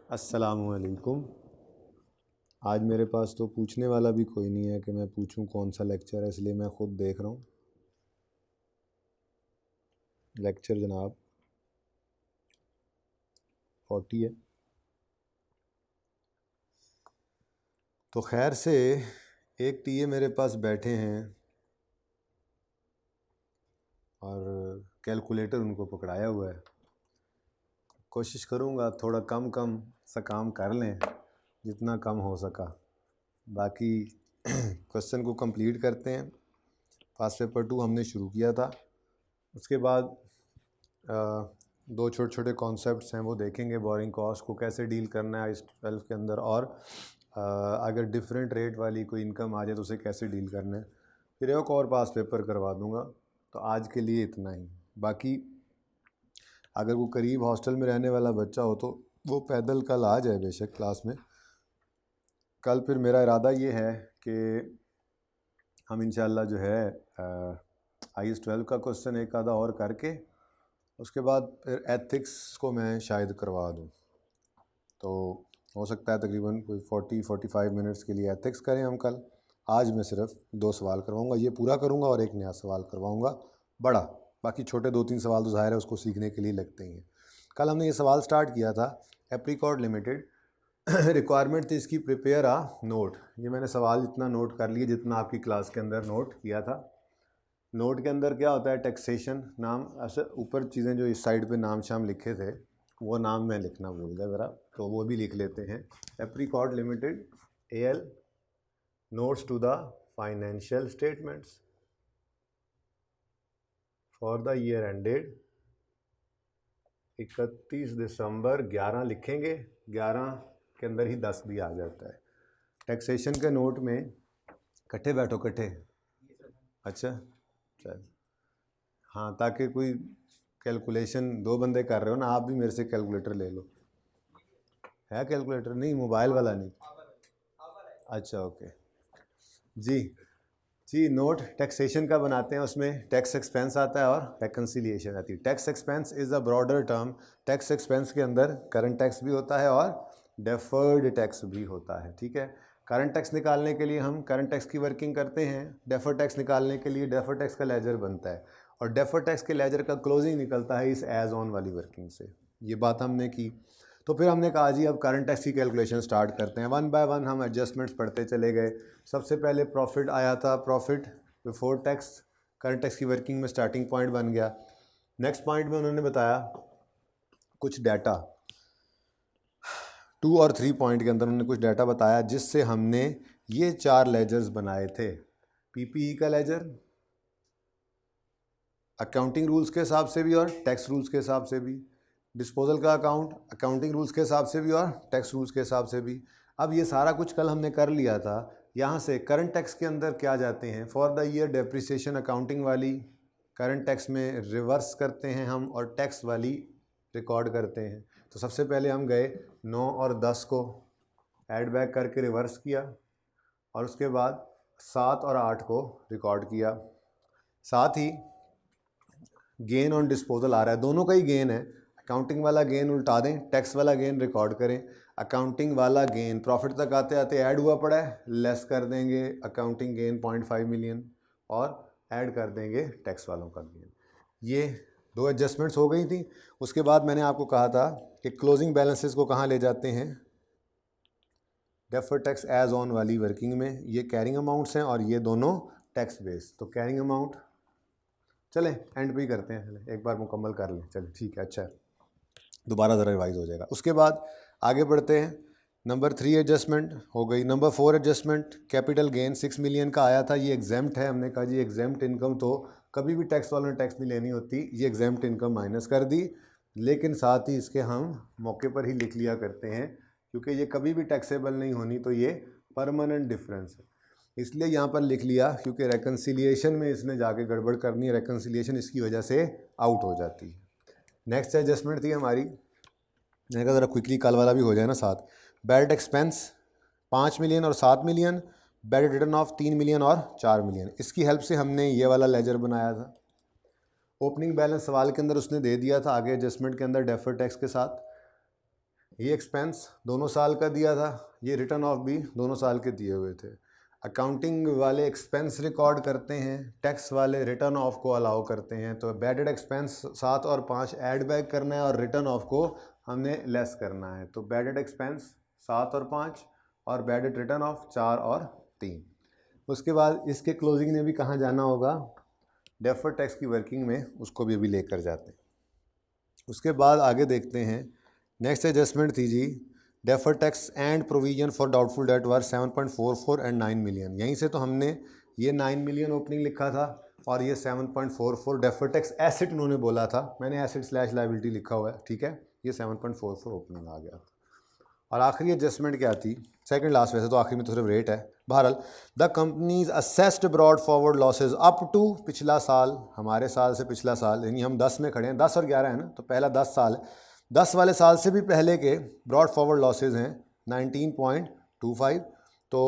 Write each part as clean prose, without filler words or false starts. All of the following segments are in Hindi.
अस्सलामुअलैकुम। आज मेरे पास तो पूछने वाला भी कोई नहीं है कि मैं पूछूं कौन सा लेक्चर है, इसलिए मैं ख़ुद देख रहा हूँ। लेक्चर जनाब 40 है। तो खैर से एक टीए मेरे पास बैठे हैं और कैलकुलेटर उनको पकड़ाया हुआ है। कोशिश करूँगा थोड़ा कम सा काम कर लें, जितना कम हो सका। बाकी क्वेश्चन को कंप्लीट करते हैं। पास पेपर 2 हमने शुरू किया था, उसके बाद दो छोटे छोटे कॉन्सेप्ट्स हैं वो देखेंगे। बोरिंग कॉस्ट को कैसे डील करना है IS-12 के अंदर, और अगर डिफरेंट रेट वाली कोई इनकम आ जाए तो उसे कैसे डील करना है। फिर एक और पास पेपर करवा दूंगा। तो आज के लिए इतना ही। बाकी अगर वो करीब हॉस्टल में रहने वाला बच्चा हो तो वो पैदल कल आ जाए बेशक क्लास में। कल फिर मेरा इरादा ये है कि हम इंशाल्लाह जो है IS-12 का क्वेश्चन एक आधा और करके उसके बाद फिर एथिक्स को मैं शायद करवा दूँ। तो हो सकता है तकरीबन कोई 40-45 मिनट्स के लिए एथिक्स करें हम कल। आज मैं सिर्फ 2 सवाल करवाऊँगा, ये पूरा करूँगा और एक नया सवाल करवाऊँगा बड़ा। बाकी छोटे 2-3 सवाल तो ज़ाहिर है उसको सीखने के लिए लगते ही हैं। कल हमने ये सवाल स्टार्ट किया था, एप्रीकॉर्ड लिमिटेड रिक्वायरमेंट थी इसकी, प्रिपेयर आ नोट। ये मैंने सवाल इतना नोट कर लिया जितना आपकी क्लास के अंदर नोट किया था। नोट के अंदर क्या होता है, टैक्सेशन नाम, ऐसे ऊपर चीज़ें जो इस साइड पे नाम शाम लिखे थे वो नाम मैं लिखना भूल गया ज़रा, तो वो भी लिख लेते हैं। एप्रीकॉर्ड limited AL notes to the financial statements for the year ended 31 December 11 लिखेंगे। 11 के अंदर ही 10 भी आ जाता है। टैक्सेशन के नोट में इकट्ठे बैठो, इकट्ठे। अच्छा चल, हाँ, ताकि कोई कैलकुलेशन 2 बंदे कर रहे हो ना, आप भी मेरे से कैलकुलेटर ले लो। है कैलकुलेटर? नहीं, मोबाइल वाला नहीं। अच्छा ओके जी। नोट टैक्सेशन का बनाते हैं, उसमें टैक्स एक्सपेंस आता है और रिकन्सिलिएशन आती है। Tax expense is a broader term. Tax expense के अंदर करंट टैक्स भी होता है और डेफर्ड टैक्स भी होता है, ठीक है। करंट टैक्स निकालने के लिए हम करंट टैक्स की वर्किंग करते हैं, डेफर्ड टैक्स निकालने के लिए डेफर्ड टैक्स का लेजर बनता है, और डेफर्ड टैक्स के लेजर का क्लोजिंग निकलता है इस एज ऑन वाली वर्किंग से। ये बात हमने की। तो फिर हमने कहा जी अब करंट टैक्स की कैलकुलेशन स्टार्ट करते हैं। 1 बाय 1 हम एडजस्टमेंट्स पढ़ते चले गए। सबसे पहले प्रॉफिट आया था, profit before tax, current tax की वर्किंग में स्टार्टिंग पॉइंट बन गया। नेक्स्ट पॉइंट में उन्होंने बताया कुछ डाटा, 2 और 3 पॉइंट के अंदर उन्होंने कुछ डाटा बताया जिससे हमने ये 4 लेजर्स बनाए थे। PPE का लेजर अकाउंटिंग रूल्स के हिसाब से भी और टैक्स रूल्स के हिसाब से भी, डिस्पोजल का अकाउंट अकाउंटिंग रूल्स के हिसाब से भी और टैक्स रूल्स के हिसाब से भी। अब ये सारा कुछ कल हमने कर लिया था। यहाँ से करंट टैक्स के अंदर क्या जाते हैं, for the year depreciation accounting वाली करंट टैक्स में रिवर्स करते हैं हम, और टैक्स वाली रिकॉर्ड करते हैं। तो सबसे पहले हम गए 9 और 10 को ऐड बैक करके रिवर्स किया, और उसके बाद 7 और 8 को रिकॉर्ड किया। साथ ही गेन ऑन डिस्पोजल आ रहा है, दोनों का ही गेन है। अकाउंटिंग वाला गेन उल्टा दें, टैक्स वाला गेन रिकॉर्ड करें। अकाउंटिंग वाला गेन प्रॉफिट तक आते आते ऐड हुआ पड़ा है, लेस कर देंगे अकाउंटिंग गेन 0.5 मिलियन और ऐड कर देंगे टैक्स वालों का गेन। ये 2 एडजस्टमेंट्स हो गई थी। उसके बाद मैंने आपको कहा था कि क्लोजिंग बैलेंसेस को कहाँ ले जाते हैं, डेफर्ड टैक्स एज ऑन वाली वर्किंग में। ये कैरिंग अमाउंट्स हैं और ये दोनों टैक्स बेस। तो कैरिंग अमाउंट चलें एंड पे ही करते हैं, चलें एक बार मुकम्मल कर लें। चलें ठीक है, अच्छा है, दोबारा ज़रा रिवाइज हो जाएगा। उसके बाद आगे बढ़ते हैं। नंबर 3 एडजस्टमेंट हो गई। Number 4 adjustment, capital gain 6 million का आया था, ये एग्जेम्प्ट है। हमने कहा जी एग्जेम्प्ट इनकम तो कभी भी टैक्स वालों ने टैक्स नहीं लेनी होती, ये एग्जेम्प्ट इनकम माइनस कर दी। लेकिन साथ ही इसके हम मौके पर ही लिख लिया करते हैं, क्योंकि ये कभी भी टैक्सेबल नहीं होनी, तो ये परमानेंट डिफरेंस है, इसलिए यहाँ पर लिख लिया। क्योंकि रेकन्सिलिएशन में इसने जाके गड़बड़ करनी है, रेकन्सिलिएशन इसकी वजह से आउट हो जाती है। नेक्स्ट एडजस्टमेंट थी हमारी, मैंने कहा ज़रा क्विकली कल वाला भी हो जाए ना साथ। बैड एक्सपेंस 5 मिलियन और 7 million, bad return of 3 million और 4 मिलियन। इसकी हेल्प से हमने ये वाला लेजर बनाया था। ओपनिंग बैलेंस सवाल के अंदर उसने दे दिया था, आगे एडजस्टमेंट के अंदर डेफर्ड टैक्स के साथ। ये एक्सपेंस दोनों साल का दिया था, ये रिटर्न ऑफ भी दोनों साल के दिए हुए थे। अकाउंटिंग वाले एक्सपेंस रिकॉर्ड करते हैं, टैक्स वाले रिटर्न ऑफ को अलाउ करते हैं। तो बैडेड एक्सपेंस 7 और 5 ऐड बैक करना है और रिटर्न ऑफ को हमने लेस करना है। तो बैडेड एक्सपेंस 7 और 5 और बैडेड रिटर्न ऑफ 4 और 3। उसके बाद इसके क्लोजिंग में भी कहाँ जाना होगा, डेफर्ड टैक्स की वर्किंग में, उसको भी अभी लेकर जाते हैं। उसके बाद आगे देखते हैं, नेक्स्ट एडजस्टमेंट थी जी, deferred tax and provision for doubtful debt were 7.44 and 9 million. यहीं से तो हमने ये 9 मिलियन ओपनिंग लिखा था और ये 7.44 डेफर्ड टैक्स एसेट उन्होंने बोला था, मैंने एसेट स्लैश लायबिलिटी लिखा हुआ है, ठीक है। ये 7.44 ओपनिंग आ गया। और आखिरी एडजस्टमेंट क्या थी, सेकंड लास्ट, वैसे तो आखिरी में तो सिर्फ रेट है। बहरहाल, the companies assessed brought forward losses up to पिछला साल, हमारे साल से पिछला साल, यानी हम 10 में खड़े हैं, 10 और 11 है ना, तो पहला 10 साल है, 10 वाले साल से भी पहले के ब्रॉड फॉरवर्ड लॉसेज हैं 19.25। तो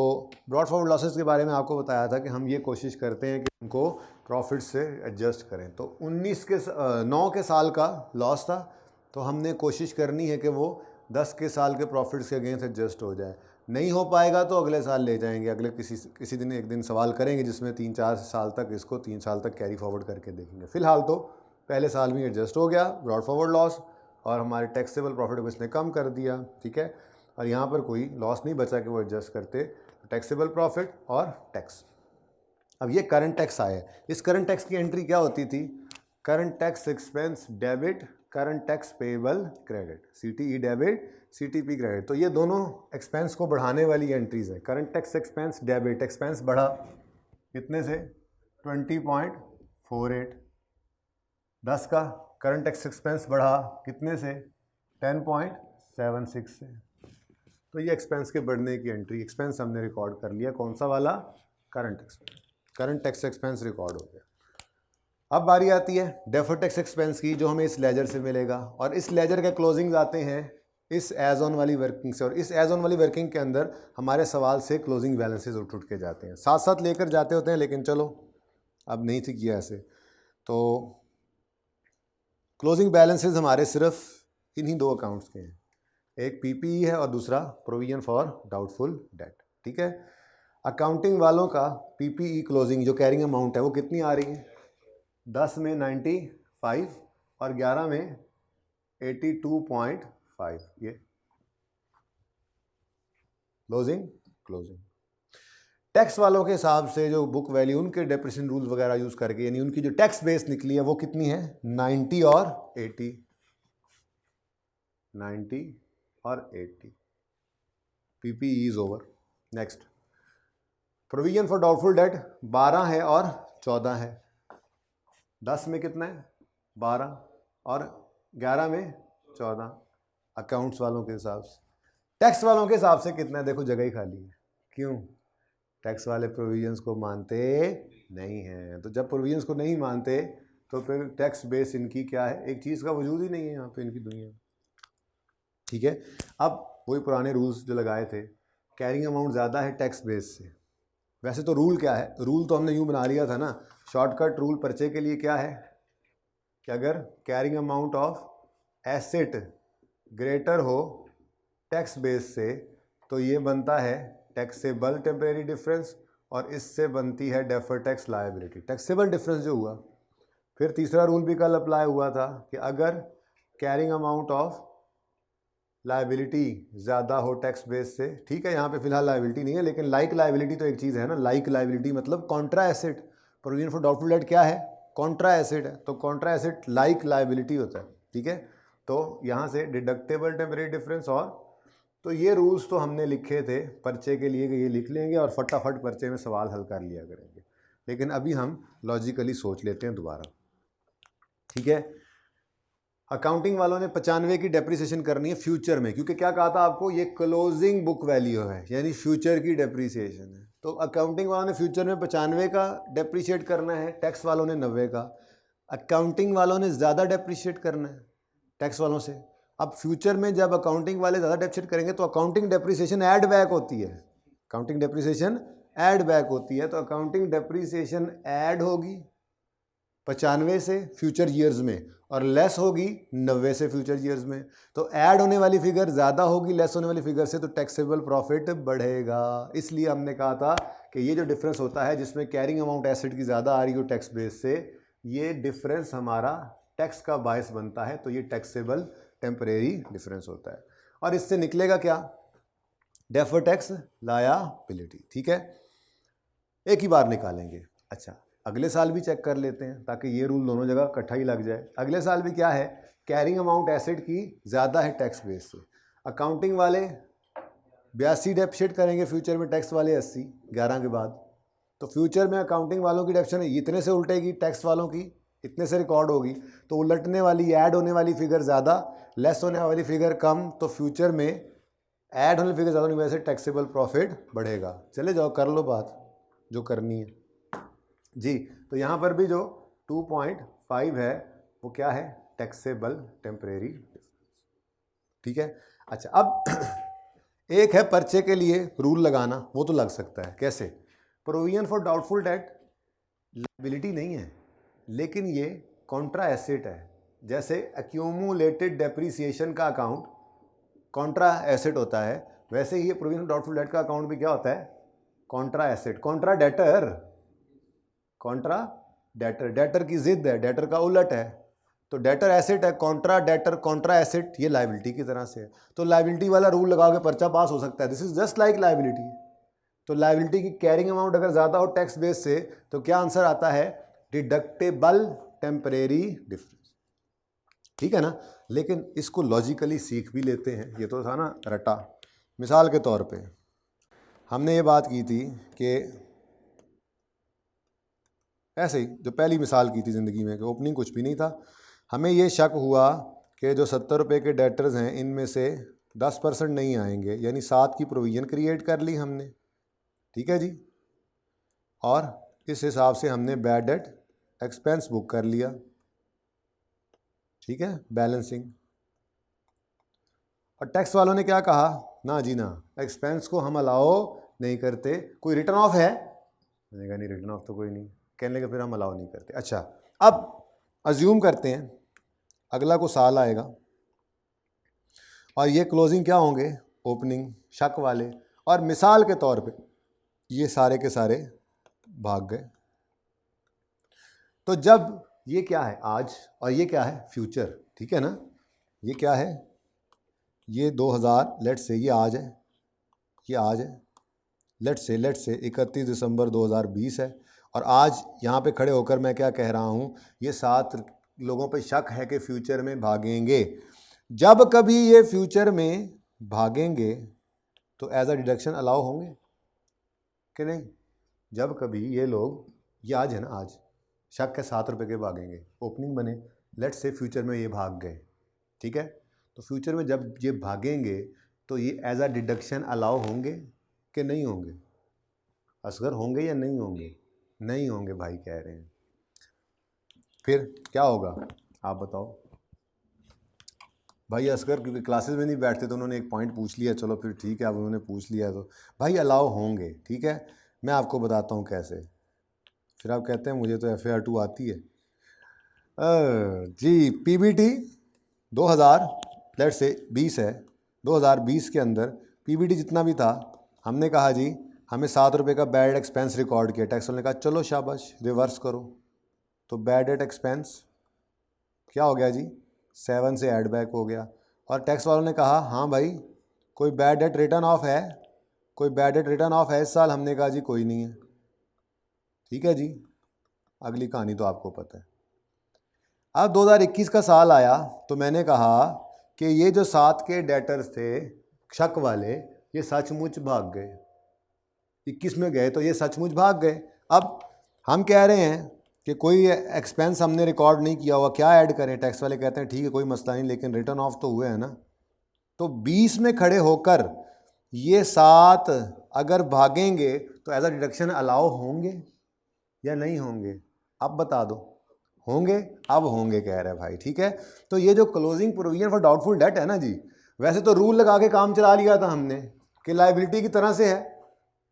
ब्रॉड फॉरवर्ड लॉसेज के बारे में आपको बताया था कि हम ये कोशिश करते हैं कि उनको प्रॉफिट से एडजस्ट करें। तो 9 के साल का लॉस था, तो हमने कोशिश करनी है कि वो 10 के साल के प्रॉफिट्स के अगेंस्ट एडजस्ट हो जाए। नहीं हो पाएगा तो अगले साल ले जाएंगे, अगले किसी दिन एक दिन सवाल करेंगे जिसमें 3-4 साल तक इसको 3 साल तक कैरी फॉरवर्ड करके देखेंगे। फिलहाल तो पहले साल में एडजस्ट हो गया ब्रॉड फॉरवर्ड लॉस और हमारे टैक्सेबल प्रॉफिट को इसने कम कर दिया, ठीक है। और यहाँ पर कोई लॉस नहीं बचा कि वो एडजस्ट करते टैक्सेबल प्रॉफिट और टैक्स। अब ये करंट टैक्स आया, इस करंट टैक्स की एंट्री क्या होती थी, current tax expense debit, current tax payable credit, CTE debit, CTP credit. तो ये दोनों एक्सपेंस को बढ़ाने वाली एंट्रीज है। Current tax expense debit, expense बढ़ा कितने से, 20.48, 10 का। करंट टैक्स एक्सपेंस बढ़ा कितने से, 10.76 से। तो ये एक्सपेंस के बढ़ने की एंट्री, एक्सपेंस हमने रिकॉर्ड कर लिया, कौन सा वाला, current expense, current tax expense record हो गया। अब बारी आती है डेफर्ड टैक्स एक्सपेंस की, जो हमें इस लेजर से मिलेगा, और इस लेजर के क्लोजिंग आते हैं इस एज ऑन वाली वर्किंग से, और इस एज ऑन वाली वर्किंग के अंदर हमारे सवाल से क्लोजिंग बैलेंसेस उठ के जाते हैं, साथ साथ लेकर जाते होते हैं, लेकिन चलो अब नहीं थी किया ऐसे। तो क्लोजिंग बैलेंसेस हमारे सिर्फ इन्हीं 2 अकाउंट्स के हैं, एक PPE है और दूसरा प्रोविजन फॉर डाउटफुल डेट, ठीक है। अकाउंटिंग वालों का PPE क्लोजिंग जो कैरिंग अमाउंट है वो कितनी आ रही है, 10 में 95 और 11 में 82.5, ये क्लोजिंग। टैक्स वालों के हिसाब से जो बुक वैल्यू, उनके डेप्रिसिएशन रूल्स वगैरह यूज करके, यानी उनकी जो टैक्स बेस निकली है वो कितनी है, 90 और 80, 90 और 80। PPE is over. Next, provision for doubtful date 12 है और 14 है, 10 में कितना है, 12 और 11 में 14, अकाउंट्स वालों के हिसाब से। टैक्स वालों के हिसाब से कितना है, देखो जगह ही खाली है, क्यों, टैक्स वाले प्रोविजंस को मानते नहीं हैं। तो जब प्रोविजंस को नहीं मानते तो फिर टैक्स बेस इनकी क्या है, एक चीज़ का वजूद ही नहीं है यहाँ पे इनकी दुनिया में, ठीक है। अब वही पुराने रूल्स जो लगाए थे, कैरिंग अमाउंट ज़्यादा है टैक्स बेस से। वैसे तो रूल क्या है, रूल तो हमने यूँ बना लिया था ना, शॉर्टकट रूल पर्चे के लिए क्या है कि अगर carrying amount of asset greater हो टैक्स बेस से तो ये बनता है टैक्सेबल टेम्परेरी डिफरेंस, और इससे बनती है deferred tax liability, taxable difference जो हुआ। फिर तीसरा रूल भी कल अप्लाई हुआ था कि अगर कैरिंग अमाउंट ऑफ लायबिलिटी ज़्यादा हो टैक्स बेस से, ठीक है, यहाँ पे फिलहाल लायबिलिटी नहीं है, लेकिन लाइक लायबिलिटी तो एक चीज़ है ना, लाइक लायबिलिटी मतलब Contra asset, provision for doubtful date क्या है, कॉन्ट्रा एसेट है, तो कॉन्ट्रा एसेट लाइक लायबिलिटी होता है, ठीक है। तो यहाँ से डिडक्टेबल टेम्परेरी डिफरेंस, और तो ये रूल्स तो हमने लिखे थे पर्चे के लिए कि ये लिख लेंगे और फटाफट पर्चे में सवाल हल कर लिया करेंगे, लेकिन अभी हम लॉजिकली सोच लेते हैं दोबारा, ठीक है। अकाउंटिंग वालों ने 95 की डेप्रिसिएशन करनी है फ्यूचर में, क्योंकि क्या कहा था आपको, ये क्लोजिंग बुक वैल्यू है, यानी फ्यूचर की डेप्रिसिएशन है। तो अकाउंटिंग वालों ने फ्यूचर में 95 का डेप्रिशिएट करना है, टैक्स वालों ने 90 का। अकाउंटिंग वालों ने ज़्यादा डेप्रिशिएट करना है टैक्स वालों से। अब फ्यूचर में जब अकाउंटिंग वाले ज़्यादा डेप्रिशिएट करेंगे तो अकाउंटिंग डेप्रिसिएशन ऐड बैक होती है, अकाउंटिंग डेप्रिसिएशन ऐड बैक होती है, तो अकाउंटिंग डेप्रिसिएशन ऐड होगी 95 से फ्यूचर ईयर्स में और लेस होगी 90 से फ्यूचर ईयर्स में। तो ऐड होने वाली फिगर ज़्यादा होगी लेस होने वाली फिगर से, तो टैक्सेबल प्रॉफिट बढ़ेगा। इसलिए हमने कहा था कि ये जो डिफरेंस होता है जिसमें कैरिंग अमाउंट एसेट की ज़्यादा आ रही हो टैक्स बेस से, ये डिफरेंस हमारा टैक्स का बायस बनता है, तो ये टैक्सेबल टेम्परेरी डिफरेंस होता है। और इससे निकलेगा क्या? Deferred tax liability. ठीक है, एक ही बार निकालेंगे। अच्छा, अगले साल भी चेक कर लेते हैं ताकि ये रूल दोनों जगह इकट्ठा ही लग जाए। अगले साल भी क्या है? कैरिंग अमाउंट एसेट की ज़्यादा है टैक्स बेस से। अकाउंटिंग वाले 82 डेप्शिट करेंगे, फ्यूचर में टैक्स वाले 80 11 के बाद। तो फ्यूचर में अकाउंटिंग वालों की डेप्शन इतने से उल्टेगी, टैक्स वालों की इतने से रिकॉर्ड होगी। तो उलटने वाली, ऐड होने वाली फिगर ज़्यादा, लेस होने वाली फिगर कम। तो फ्यूचर में ऐड होने वाली फिगर ज़्यादा होने की वजह से टैक्सेबल प्रॉफिट बढ़ेगा। चले जाओ कर लो बात जो करनी है जी। तो यहाँ पर भी जो 2.5 है वो क्या है? Taxable temporary. ठीक है। अच्छा, अब एक है पर्चे के लिए रूल लगाना, वो तो लग सकता है। कैसे? Provision for doubtful date liability नहीं है, लेकिन ये कॉन्ट्रा एसेट है। जैसे एक्यूमुलेटेड डेप्रिसिएशन का अकाउंट कॉन्ट्रा एसेट होता है, वैसे ही ये प्रोविजन फॉर डाउटफुल डेट का अकाउंट भी क्या होता है? Contra asset. Contra debtor, Contra debtor, debtor की जिद है, डेटर का उलट है। तो डेटर एसेट है, कॉन्ट्रा डेटर, कॉन्ट्रा एसेट ये लायबिलिटी की तरह से है। तो लायबिलिटी वाला रूल लगा के पर्चा पास हो सकता है। This is just like liability. तो लायबिलिटी की कैरिंग अमाउंट अगर ज़्यादा हो टैक्स बेस से, तो क्या आंसर आता है? Deductible temporary difference. ठीक है ना। लेकिन इसको लॉजिकली सीख भी लेते हैं, ये तो था ना रटा। मिसाल के तौर पे हमने ये बात की थी कि ऐसे ही जो पहली मिसाल की थी ज़िंदगी में कि ओपनिंग कुछ भी नहीं था, हमें ये शक हुआ कि जो 70 रुपये के डेटर्स हैं इनमें से 10% नहीं आएंगे, यानी 7 की प्रोविज़न क्रिएट कर ली हमने। ठीक है जी। और इस हिसाब से हमने बैड डेट एक्सपेंस बुक कर लिया। ठीक है, बैलेंसिंग। और टैक्स वालों ने क्या कहा? ना जी ना, एक्सपेंस को हम अलाउ नहीं करते। कोई रिटर्न ऑफ है? मैंने कहा नहीं, रिटर्न ऑफ तो कोई नहीं। कहने लगे फिर हम अलाउ नहीं करते। अच्छा, अब अज्यूम करते हैं अगला को साल आएगा और ये क्लोजिंग क्या होंगे? ओपनिंग शक वाले। और मिसाल के तौर पे ये सारे के सारे भाग गए। तो जब ये क्या है? आज, और ये क्या है? फ्यूचर। ठीक है ना। ये क्या है? ये 2000 लेट से, ये आज है, ये आज है। लेट से 31 दिसंबर 2020 है। और आज यहाँ पे खड़े होकर मैं क्या कह रहा हूँ? ये 7 लोगों पे शक है कि फ्यूचर में भागेंगे। जब कभी ये फ्यूचर में भागेंगे तो एज अ डिडक्शन अलाउ होंगे कि नहीं? जब कभी ये लोग, ये आज है ना, आज शक है 7 रुपये के भागेंगे, ओपनिंग बने, लेट से फ्यूचर में ये भाग गए। ठीक है। तो फ्यूचर में जब ये भागेंगे तो ये एज अ डिडक्शन अलाउ होंगे कि नहीं होंगे? असगर होंगे या नहीं होंगे? नहीं होंगे भाई कह रहे हैं। फिर क्या होगा आप बताओ भाई? असगर क्योंकि क्लासेस में नहीं बैठते तो उन्होंने एक पॉइंट पूछ लिया, चलो फिर ठीक है, अब उन्होंने पूछ लिया तो भाई अलाउ होंगे। ठीक है, मैं आपको बताता हूँ कैसे। फिर आप कहते हैं मुझे तो FAR 2 आती है। जी, PBT 2020 है, 2020 के अंदर PBT जितना भी था, हमने कहा जी हमें 7 रुपये का बैड एक्सपेंस रिकॉर्ड किया। टैक्स वाले ने कहा चलो शाबाश रिवर्स करो। तो बैड डेट एक्सपेंस क्या हो गया जी? 7 से ऐड बैक हो गया। और टैक्स वालों ने कहा हाँ भाई कोई बैड डेट रिटर्न ऑफ है? कोई बैड डेट रिटर्न ऑफ है इस साल? हमने कहा जी कोई नहीं है। ठीक है जी, अगली कहानी तो आपको पता है। अब 2021 का साल आया तो मैंने कहा कि ये जो 7 के डेटर्स थे शक वाले, ये सचमुच भाग गए। 21 में गए तो ये सचमुच भाग गए। अब हम कह रहे हैं कि कोई एक्सपेंस हमने रिकॉर्ड नहीं किया हुआ, क्या ऐड करें? टैक्स वाले कहते हैं ठीक है कोई मसला नहीं, लेकिन रिटर्न ऑफ तो हुए हैं ना। तो 20 में खड़े होकर ये 7 अगर भागेंगे तो एज अ डिडक्शन अलाउ होंगे या नहीं होंगे? अब बता दो। होंगे? अब होंगे कह रहे हैं भाई। ठीक है। तो ये जो closing provision for doubtful date है ना जी, वैसे तो रूल लगा के काम चला लिया था हमने कि लायबिलिटी की तरह से है,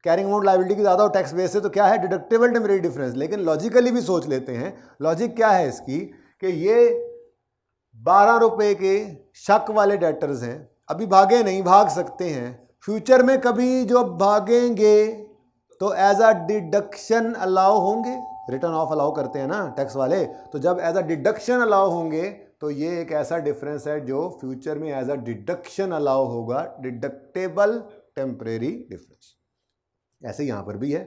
कैरिंग अमाउंट लायबिलिटी की ज़्यादा हो टैक्स बेस से तो क्या है, डिडक्टेबल टेम्परेरी डिफरेंस। लेकिन लॉजिकली भी सोच लेते हैं, लॉजिक क्या है इसकी कि ये 12 रुपये के शक वाले डेटर्स हैं, अभी भागे नहीं, भाग सकते हैं, फ्यूचर में कभी जो भागेंगे तो एज अ डिडक्शन अलाउ होंगे, रिटर्न ऑफ अलाउ करते हैं ना टैक्स वाले, तो जब एज अ डिडक्शन अलाउ होंगे तो ये एक ऐसा डिफरेंस है जो फ्यूचर में एज अ डिडक्शन अलाउ होगा, डिडक्टेबल टेम्परेरी डिफरेंस। ऐसे यहाँ पर भी है,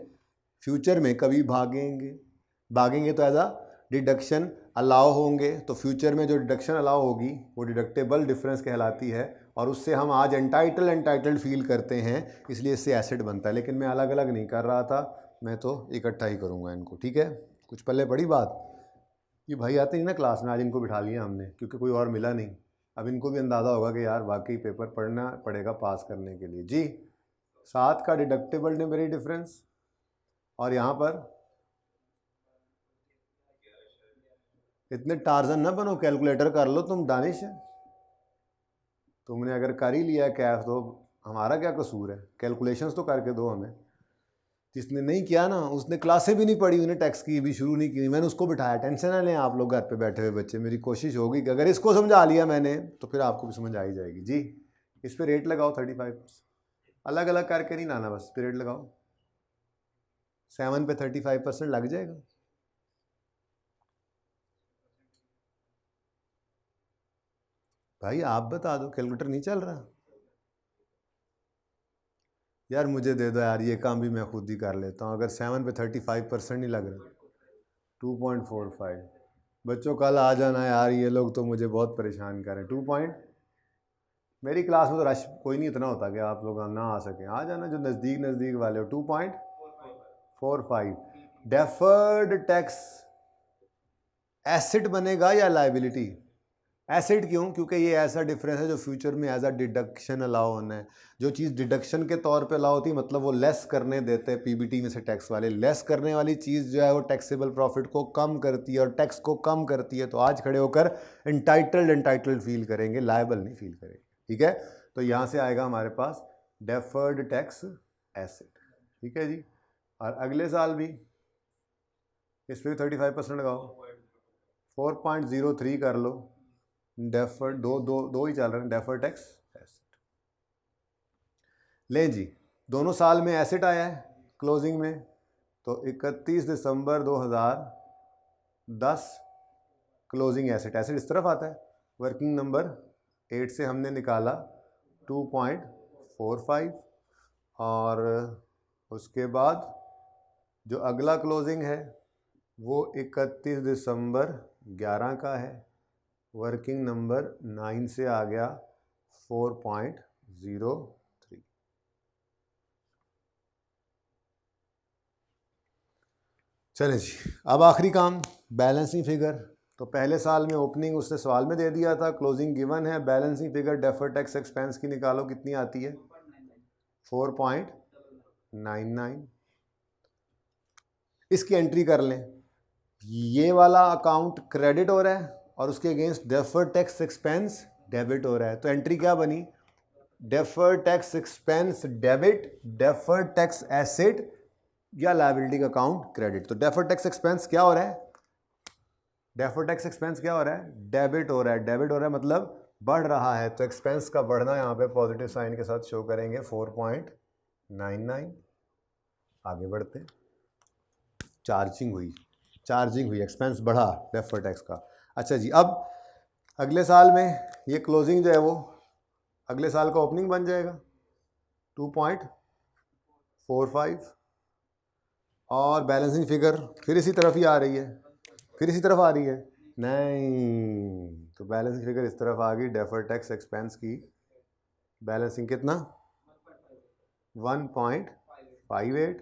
फ्यूचर में कभी भागेंगे तो एज अ डिडक्शन अलाउ होंगे, तो फ्यूचर में जो डिडक्शन अलाउ होगी वो डिडक्टेबल डिफरेंस कहलाती है, और उससे हम आज एंटाइटल्ड फील करते हैं, इसलिए इससे एसेट बनता है। लेकिन मैं अलग अलग नहीं कर रहा था, मैं तो इकट्ठा ही करूँगा इनको, ठीक है। कुछ पल्ले पड़ी बात, ये भाई आते हैं ना क्लास में, आज इनको बिठा लिया हमने क्योंकि कोई और मिला नहीं। अब इनको भी अंदाज़ा होगा कि यार वाकई पेपर पढ़ना पड़ेगा पास करने के लिए। जी 7 का डिडक्टेबल टेम्परेरी डिफरेंस, और यहाँ पर इतने टार्जन ना बनो, कैलकुलेटर कर लो तुम दानिश, तुमने अगर कर ही लिया है कैफ तो हमारा क्या कसूर है, कैलकुलेशंस तो करके दो हमें। जिसने नहीं किया ना उसने क्लासें भी नहीं पढ़ी, उन्हें टैक्स की भी शुरू नहीं की, मैंने उसको बिठाया। टेंशन ना लें आप लोग घर पे बैठे हुए बच्चे, मेरी कोशिश होगी कि अगर इसको समझा लिया मैंने तो फिर आपको भी समझ आ ही जाएगी। जी इस पर रेट लगाओ 35, अलग अलग करके नहीं लाना, बस पे रेट लगाओ। 7 पे 35% लग जाएगा। भाई आप बता दो, कैलकुलेटर नहीं चल रहा यार, मुझे दे दो यार, ये काम भी मैं खुद ही कर लेता हूँ। अगर 7 पे 35% नहीं लग रहा, 2.45 बच्चों कल आ जाना यार, ये लोग तो मुझे बहुत परेशान कर रहे हैं। 2 पॉइंट, मेरी क्लास में तो रश कोई नहीं इतना होता कि आप लोग ना आ सकें, आ जाना जो नज़दीक वाले हो। 2.45 डेफर्ड टैक्स एसेट बनेगा या लायबिलिटी? एसेट क्यों? क्योंकि ये ऐसा डिफरेंस है जो फ्यूचर में एज अ डिडक्शन अलाउ होना है। जो चीज़ डिडक्शन के तौर पे अलाउ होती है मतलब वो लेस करने देते हैं पीबीटी में से टैक्स वाले, लेस करने वाली चीज़ जो है वो टैक्सेबल प्रॉफिट को कम करती है और टैक्स को कम करती है। तो आज खड़े होकर एंटाइटल्ड फील करेंगे, लायबल नहीं फील करेंगे, ठीक है। तो यहाँ से आएगा हमारे पास डेफर्ड टैक्स एसेट, ठीक है जी। और अगले साल भी इस पर 35% लगाओ, 4.03 कर लो, डेफर्ड दो ही चल रहे हैं, डेफर्ड टैक्स एसेट। ले जी, दोनों साल में एसेट आया है क्लोजिंग में, तो 31 दिसंबर 2010 क्लोजिंग एसेट, एसेट इस तरफ आता है। वर्किंग नंबर 8 से हमने निकाला 2.45, और उसके बाद जो अगला क्लोजिंग है वो 31 दिसंबर 11 का है। वर्किंग नंबर 9 से आ गया 4.03। चले जी, अब आखिरी काम बैलेंसिंग फिगर। तो पहले साल में ओपनिंग उसने सवाल में दे दिया था, क्लोजिंग गिवन है, balancing figure deferred tax expense की निकालो, कितनी आती है? 4.99। इसकी एंट्री कर लें, ये वाला अकाउंट क्रेडिट हो रहा है और उसके against deferred tax expense debit हो रहा है। तो एंट्री क्या बनी? Deferred tax expense debit, deferred tax asset या लायबिलिटी का अकाउंट क्रेडिट। तो डेफर्ड टैक्स एक्सपेंस क्या हो रहा है? डेफर्ड टैक्स एक्सपेंस क्या हो रहा है? डेबिट हो रहा है। डेबिट हो रहा है मतलब बढ़ रहा है, तो एक्सपेंस का बढ़ना यहाँ पे पॉजिटिव साइन के साथ शो करेंगे, 4.99। आगे बढ़ते हैं, चार्जिंग हुई, एक्सपेंस बढ़ा डेफर्ड टैक्स का। अच्छा जी, अब अगले साल में ये क्लोजिंग जो है वो अगले साल का ओपनिंग बन जाएगा 2.45, और बैलेंसिंग फिगर फिर इसी तरफ ही आ रही है, नहीं, तो बैलेंसिंग फिगर इस तरफ आ गई। डेफर्ड टैक्स एक्सपेंस की बैलेंसिंग कितना? 1.58,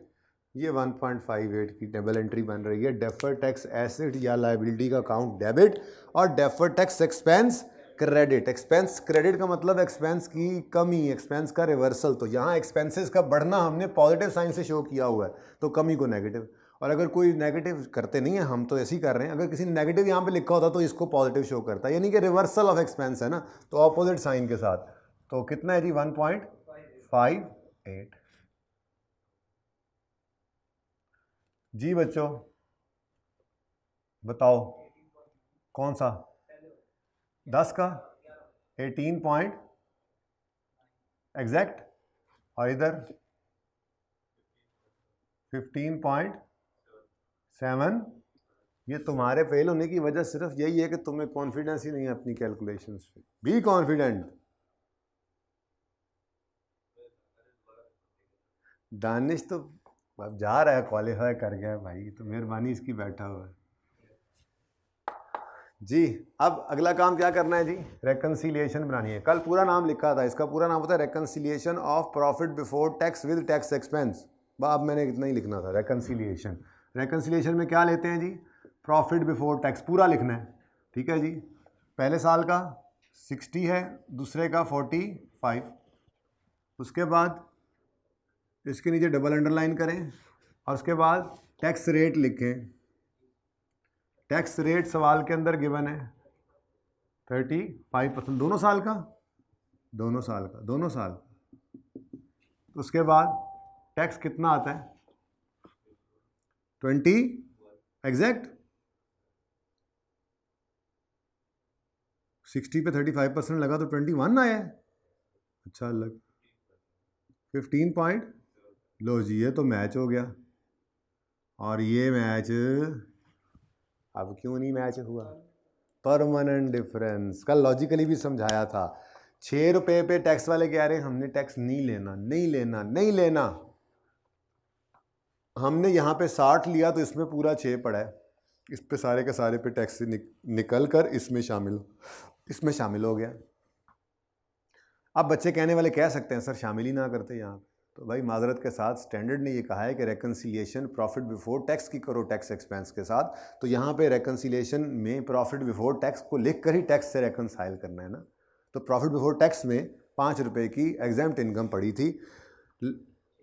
ये 1.58 की डबल एंट्री बन रही है। डेफर्ड टैक्स एसेट या लायबिलिटी का अकाउंट डेबिट और deferred tax expense credit. Expense credit का मतलब एक्सपेंस की कमी, एक्सपेंस का रिवर्सल। तो यहाँ एक्सपेंसेस का बढ़ना हमने पॉजिटिव साइन से शो किया हुआ है, तो कमी को नेगेटिव। और अगर कोई नेगेटिव करते नहीं है, हम तो ऐसे ही कर रहे हैं, अगर किसी ने नेगेटिव यहाँ पे लिखा होता तो इसको पॉजिटिव शो करता है, यानी कि रिवर्सल ऑफ एक्सपेंस है ना, तो ऑपोजिट साइन के साथ। तो कितना है जी? 1.58। जी बच्चों बताओ कौन सा 10 का 18 पॉइंट एग्जैक्ट और इधर 15.7। ये तुम्हारे फेल होने की वजह सिर्फ यही है कि तुम्हें कॉन्फिडेंस ही नहीं है अपनी कैलकुलेशंस पे। Be confident. दानिश तो अब जा रहा है, क्वालिफाई कर गया है भाई, तो मेहरबानी इसकी बैठा हुआ है जी। अब अगला काम क्या करना है जी, रेकन्सिलिएशन बनानी है। कल पूरा नाम लिखा था, इसका पूरा नाम होता है reconciliation of profit before tax with tax expense. अब मैंने इतना ही लिखना था, रेकन्सिलिएशन। रेकन्सिलिएशन में क्या लेते हैं जी, प्रॉफिट बिफोर टैक्स पूरा लिखना है, ठीक है जी। पहले साल का 60 है, दूसरे का 45, उसके बाद इसके नीचे डबल अंडरलाइन करें और उसके बाद टैक्स रेट लिखें। टैक्स रेट सवाल के अंदर गिवन है 35%, दोनों साल का, दोनों साल का, दोनों साल। उसके बाद टैक्स कितना आता है 20 एग्जैक्ट। 60 पे 35% लगा तो 21 आया है। अच्छा लग 15 पॉइंट, लो जी ये तो मैच हो गया। और ये मैच अब क्यों नहीं मैच हुआ, परमानेंट डिफरेंस। कल लॉजिकली भी समझाया था, 6 रुपये पे टैक्स वाले कह रहे हैं हमने टैक्स नहीं लेना, नहीं लेना, नहीं लेना। हमने यहाँ पे 60 लिया तो इसमें पूरा 6 पड़ा है, इस पे सारे के सारे पे टैक्स निकल कर इसमें शामिल हो गया। अब बच्चे कहने वाले कह सकते हैं सर शामिल ही ना करते यहाँ, तो भाई माजरत के साथ स्टैंडर्ड ने ये कहा है कि रेकन्सिलिएशन प्रॉफिट बिफोर टैक्स की करो टैक्स एक्सपेंस के साथ। तो यहाँ पे रेकन्सिलिएशन में प्रॉफिट बिफोर टैक्स को लिख कर ही टैक्स से रेकन्साइल करना है ना। तो प्रॉफिट बिफोर टैक्स में 5 रुपये की एग्जाम्प्ट इनकम पड़ी थी,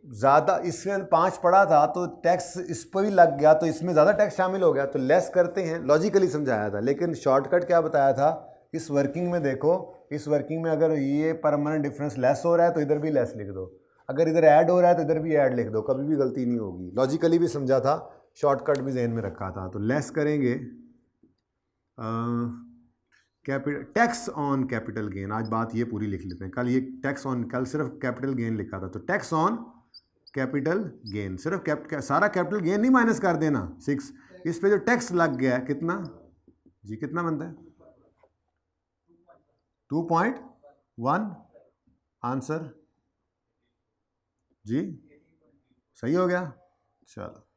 ज़्यादा इसमें 5 पड़ा था तो टैक्स इस पर भी लग गया, तो इसमें ज़्यादा टैक्स शामिल हो गया, तो लेस करते हैं, लॉजिकली समझाया था। लेकिन शॉर्टकट क्या बताया था, इस वर्किंग में देखो, इस वर्किंग में अगर ये परमानेंट डिफरेंस लेस हो रहा है तो इधर भी लेस लिख दो, अगर इधर ऐड हो रहा है तो इधर भी ऐड लिख दो, कभी भी गलती नहीं होगी। लॉजिकली भी समझा था, शॉर्टकट भी जहन में रखा था। तो लेस करेंगे टैक्स ऑन कैपिटल गेन। आज बात ये पूरी लिख लेते हैं, कल ये टैक्स ऑन, कल सिर्फ कैपिटल गेन लिखा था, तो टैक्स ऑन कैपिटल गेन, सिर्फ सारा कैपिटल गेन नहीं माइनस कर देना 6, इस पे जो टैक्स लग गया है कितना जी, कितना बनता है 2.1। आंसर जी सही हो गया। चलो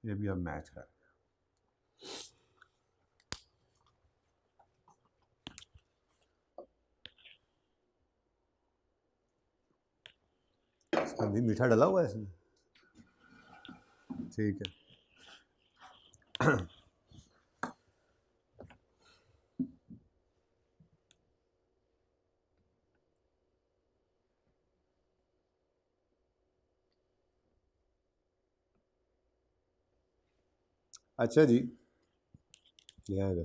ये भी अब मैच कर, इसमें भी मीठा डला हुआ है इसमें, ठीक है। अच्छा जी, ले आएगा।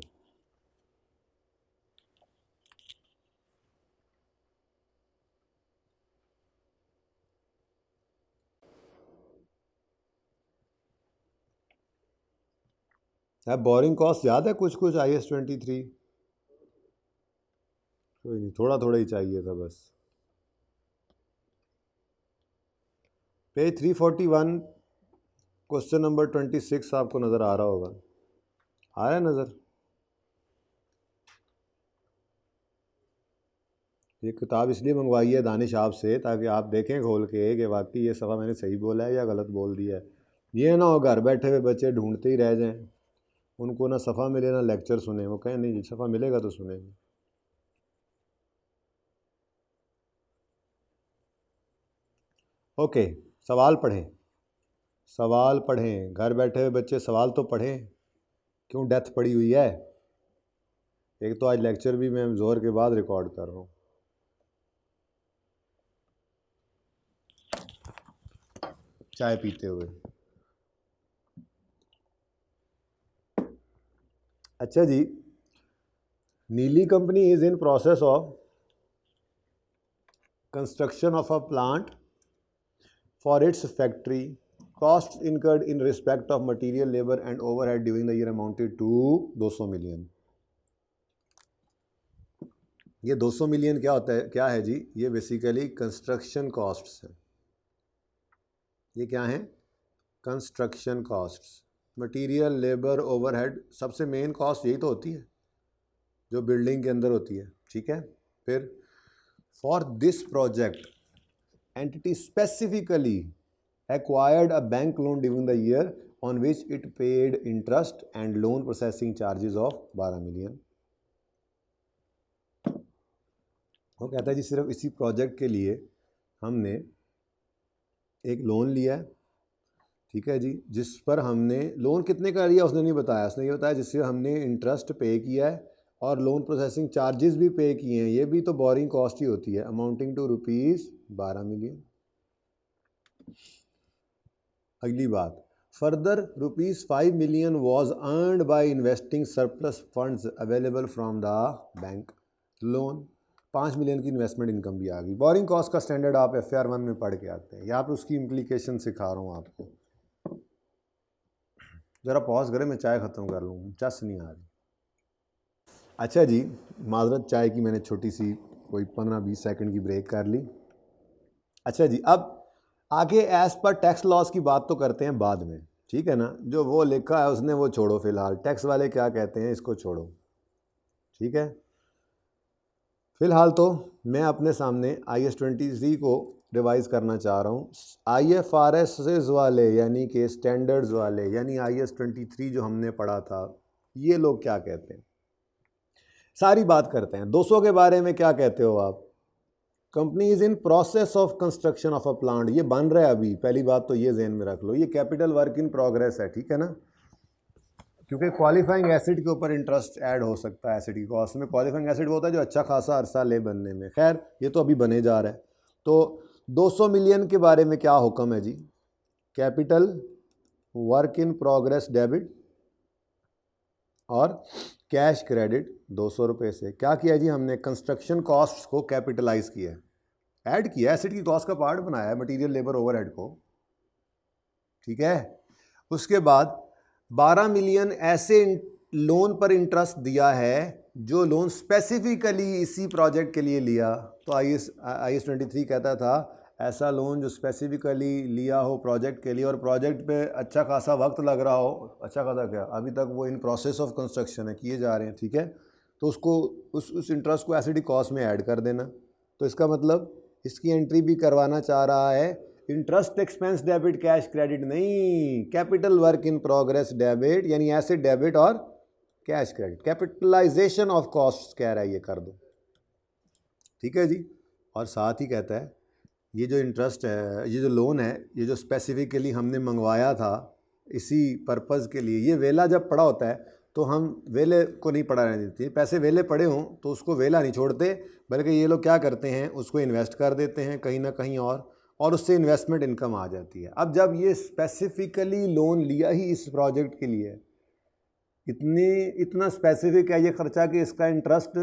अब बोरिंग कॉस्ट याद है कुछ कुछ IS-23? कोई नहीं, थोड़ा थोड़ा ही चाहिए था बस। पेज 341 क्वेश्चन नंबर 26 आपको नज़र आ रहा होगा, आ रहा है नज़र? ये किताब इसलिए मंगवाई है दानिश आपसे ताकि आप देखें खोल के कि वाकई ये सफ़ा मैंने सही बोला है या गलत बोल दिया है। ये ना हो घर बैठे हुए बच्चे ढूंढते ही रह जाएं, उनको ना सफ़ा मिले ना लेक्चर सुने, वो कहें नहीं जी सफ़ा मिलेगा तो सुनेंगे। ओके, सवाल पढ़ें, सवाल पढ़ें, घर बैठे हुए बच्चे सवाल तो पढ़ें, क्यों डेथ पड़ी हुई है। एक तो आज लेक्चर भी मैं जोर के बाद रिकॉर्ड कर रहा हूँ। चाय पीते हुए। अच्छा जी, Neeli company is in process of construction of a plant for its factory, cost incurred in respect of material, labour and overhead during the year amounted to 200 million. ये 200 मिलियन क्या होता है, क्या है जी? ये बेसिकली कंस्ट्रक्शन कॉस्ट्स है। ये क्या है? Construction costs, material, labour, overhead, सबसे मेन कॉस्ट यही तो होती है जो बिल्डिंग के अंदर होती है, ठीक है। फिर for this project entity specifically acquired a bank loan during the year on which it paid interest and loan processing charges of 12 million. वो कहता है जी सिर्फ इसी प्रोजेक्ट के लिए हमने एक लोन लिया है, ठीक है जी, जिस पर हमने लोन कितने का लिया उसने नहीं बताया, उसने ये बताया जिससे हमने इंटरेस्ट पे किया है और लोन प्रोसेसिंग चार्जेस भी पे किए हैं, ये भी तो बोरिंग कॉस्ट ही होती है, अमाउंटिंग टू ₹12 मिलियन। अगली बात, further ₹5 million was earned by investing surplus funds available from the bank loan. 5 million की इन्वेस्टमेंट इनकम भी आ गई। बोरिंग कॉस्ट का स्टैंडर्ड आप FR 1 में पढ़ के आते हैं, यहाँ पे उसकी इम्प्लीकेशन सिखा रहा हूँ आपको। ज़रा पॉज करें, मैं चाय ख़त्म कर लूँ, चस नहीं आ रही। अच्छा जी, माजरत, चाय की मैंने छोटी सी कोई 15-20 सेकंड की ब्रेक कर ली। अच्छा जी, अब आगे एज पर टैक्स लॉस की बात तो करते हैं बाद में, ठीक है ना। जो वो लिखा है उसने वो छोड़ो, फिलहाल टैक्स वाले क्या कहते हैं इसको छोड़ो, ठीक है। फिलहाल तो मैं अपने सामने IS 23 को रिवाइज़ करना चाह रहा हूँ। IFRS वाले यानी कि स्टैंडर्ड्स वाले, यानी IS 23 जो हमने पढ़ा था, ये लोग क्या कहते हैं, सारी बात करते हैं। 200 के बारे में क्या कहते हो आप? Company is in process of construction of a plant, ये बन रहा है अभी, पहली बात तो ये जहन में रख लो, ये कैपिटल वर्क इन प्रोग्रेस है, ठीक है ना, क्योंकि क्वालिफाइंग एसिड के ऊपर इंटरेस्ट ऐड हो सकता है। एसिड की कॉस्ट में क्वालिफाइंग एसिड वो होता है जो अच्छा खासा अरसा ले बनने में। खैर ये तो अभी बने जा रहा है। तो 200 मिलियन के बारे में क्या हुक्म है जी? Capital work in progress debit और कैश क्रेडिट 200 रुपये से क्या किया जी हमने? कंस्ट्रक्शन कॉस्ट को कैपिटलाइज किया, ऐड किया, एसिड की कॉस्ट का पार्ट बनाया है, मटीरियल, लेबर, ओवरहेड को, ठीक है। उसके बाद 12 मिलियन ऐसे लोन पर इंटरेस्ट दिया है जो लोन स्पेसिफिकली इसी प्रोजेक्ट के लिए लिया। तो IS 23 कहता था ऐसा लोन जो स्पेसिफिकली लिया हो प्रोजेक्ट के लिए और प्रोजेक्ट पे अच्छा खासा वक्त लग रहा हो, अच्छा खासा क्या, अभी तक वो इन प्रोसेस ऑफ कंस्ट्रक्शन है, किए जा रहे हैं, ठीक है, तो उसको उस इंटरेस्ट को एसिड कॉस्ट में ऐड कर देना। तो इसका मतलब इसकी एंट्री भी करवाना चाह रहा है interest expense debit cash credit नहीं, capital work in progress debit, यानी एसिड डेबिट और cash credit, capitalisation of cost कह रहा है, ये कर दो, ठीक है जी। और साथ ही कहता है ये जो इंटरेस्ट है, ये जो लोन है, ये जो स्पेसिफिकली हमने मंगवाया था इसी पर्पज़ के लिए, ये वेला जब पड़ा होता है तो हम वेले को नहीं पड़ा रहने देते, पैसे वेले पड़े हों तो उसको वेला नहीं छोड़ते, बल्कि ये लोग क्या करते हैं उसको इन्वेस्ट कर देते हैं कहीं ना कहीं और उससे इन्वेस्टमेंट इनकम आ जाती है। अब जब ये स्पेसिफिकली लोन लिया ही इस प्रोजेक्ट के लिए, इतना स्पेसिफिक है ये खर्चा कि इसका इंटरेस्ट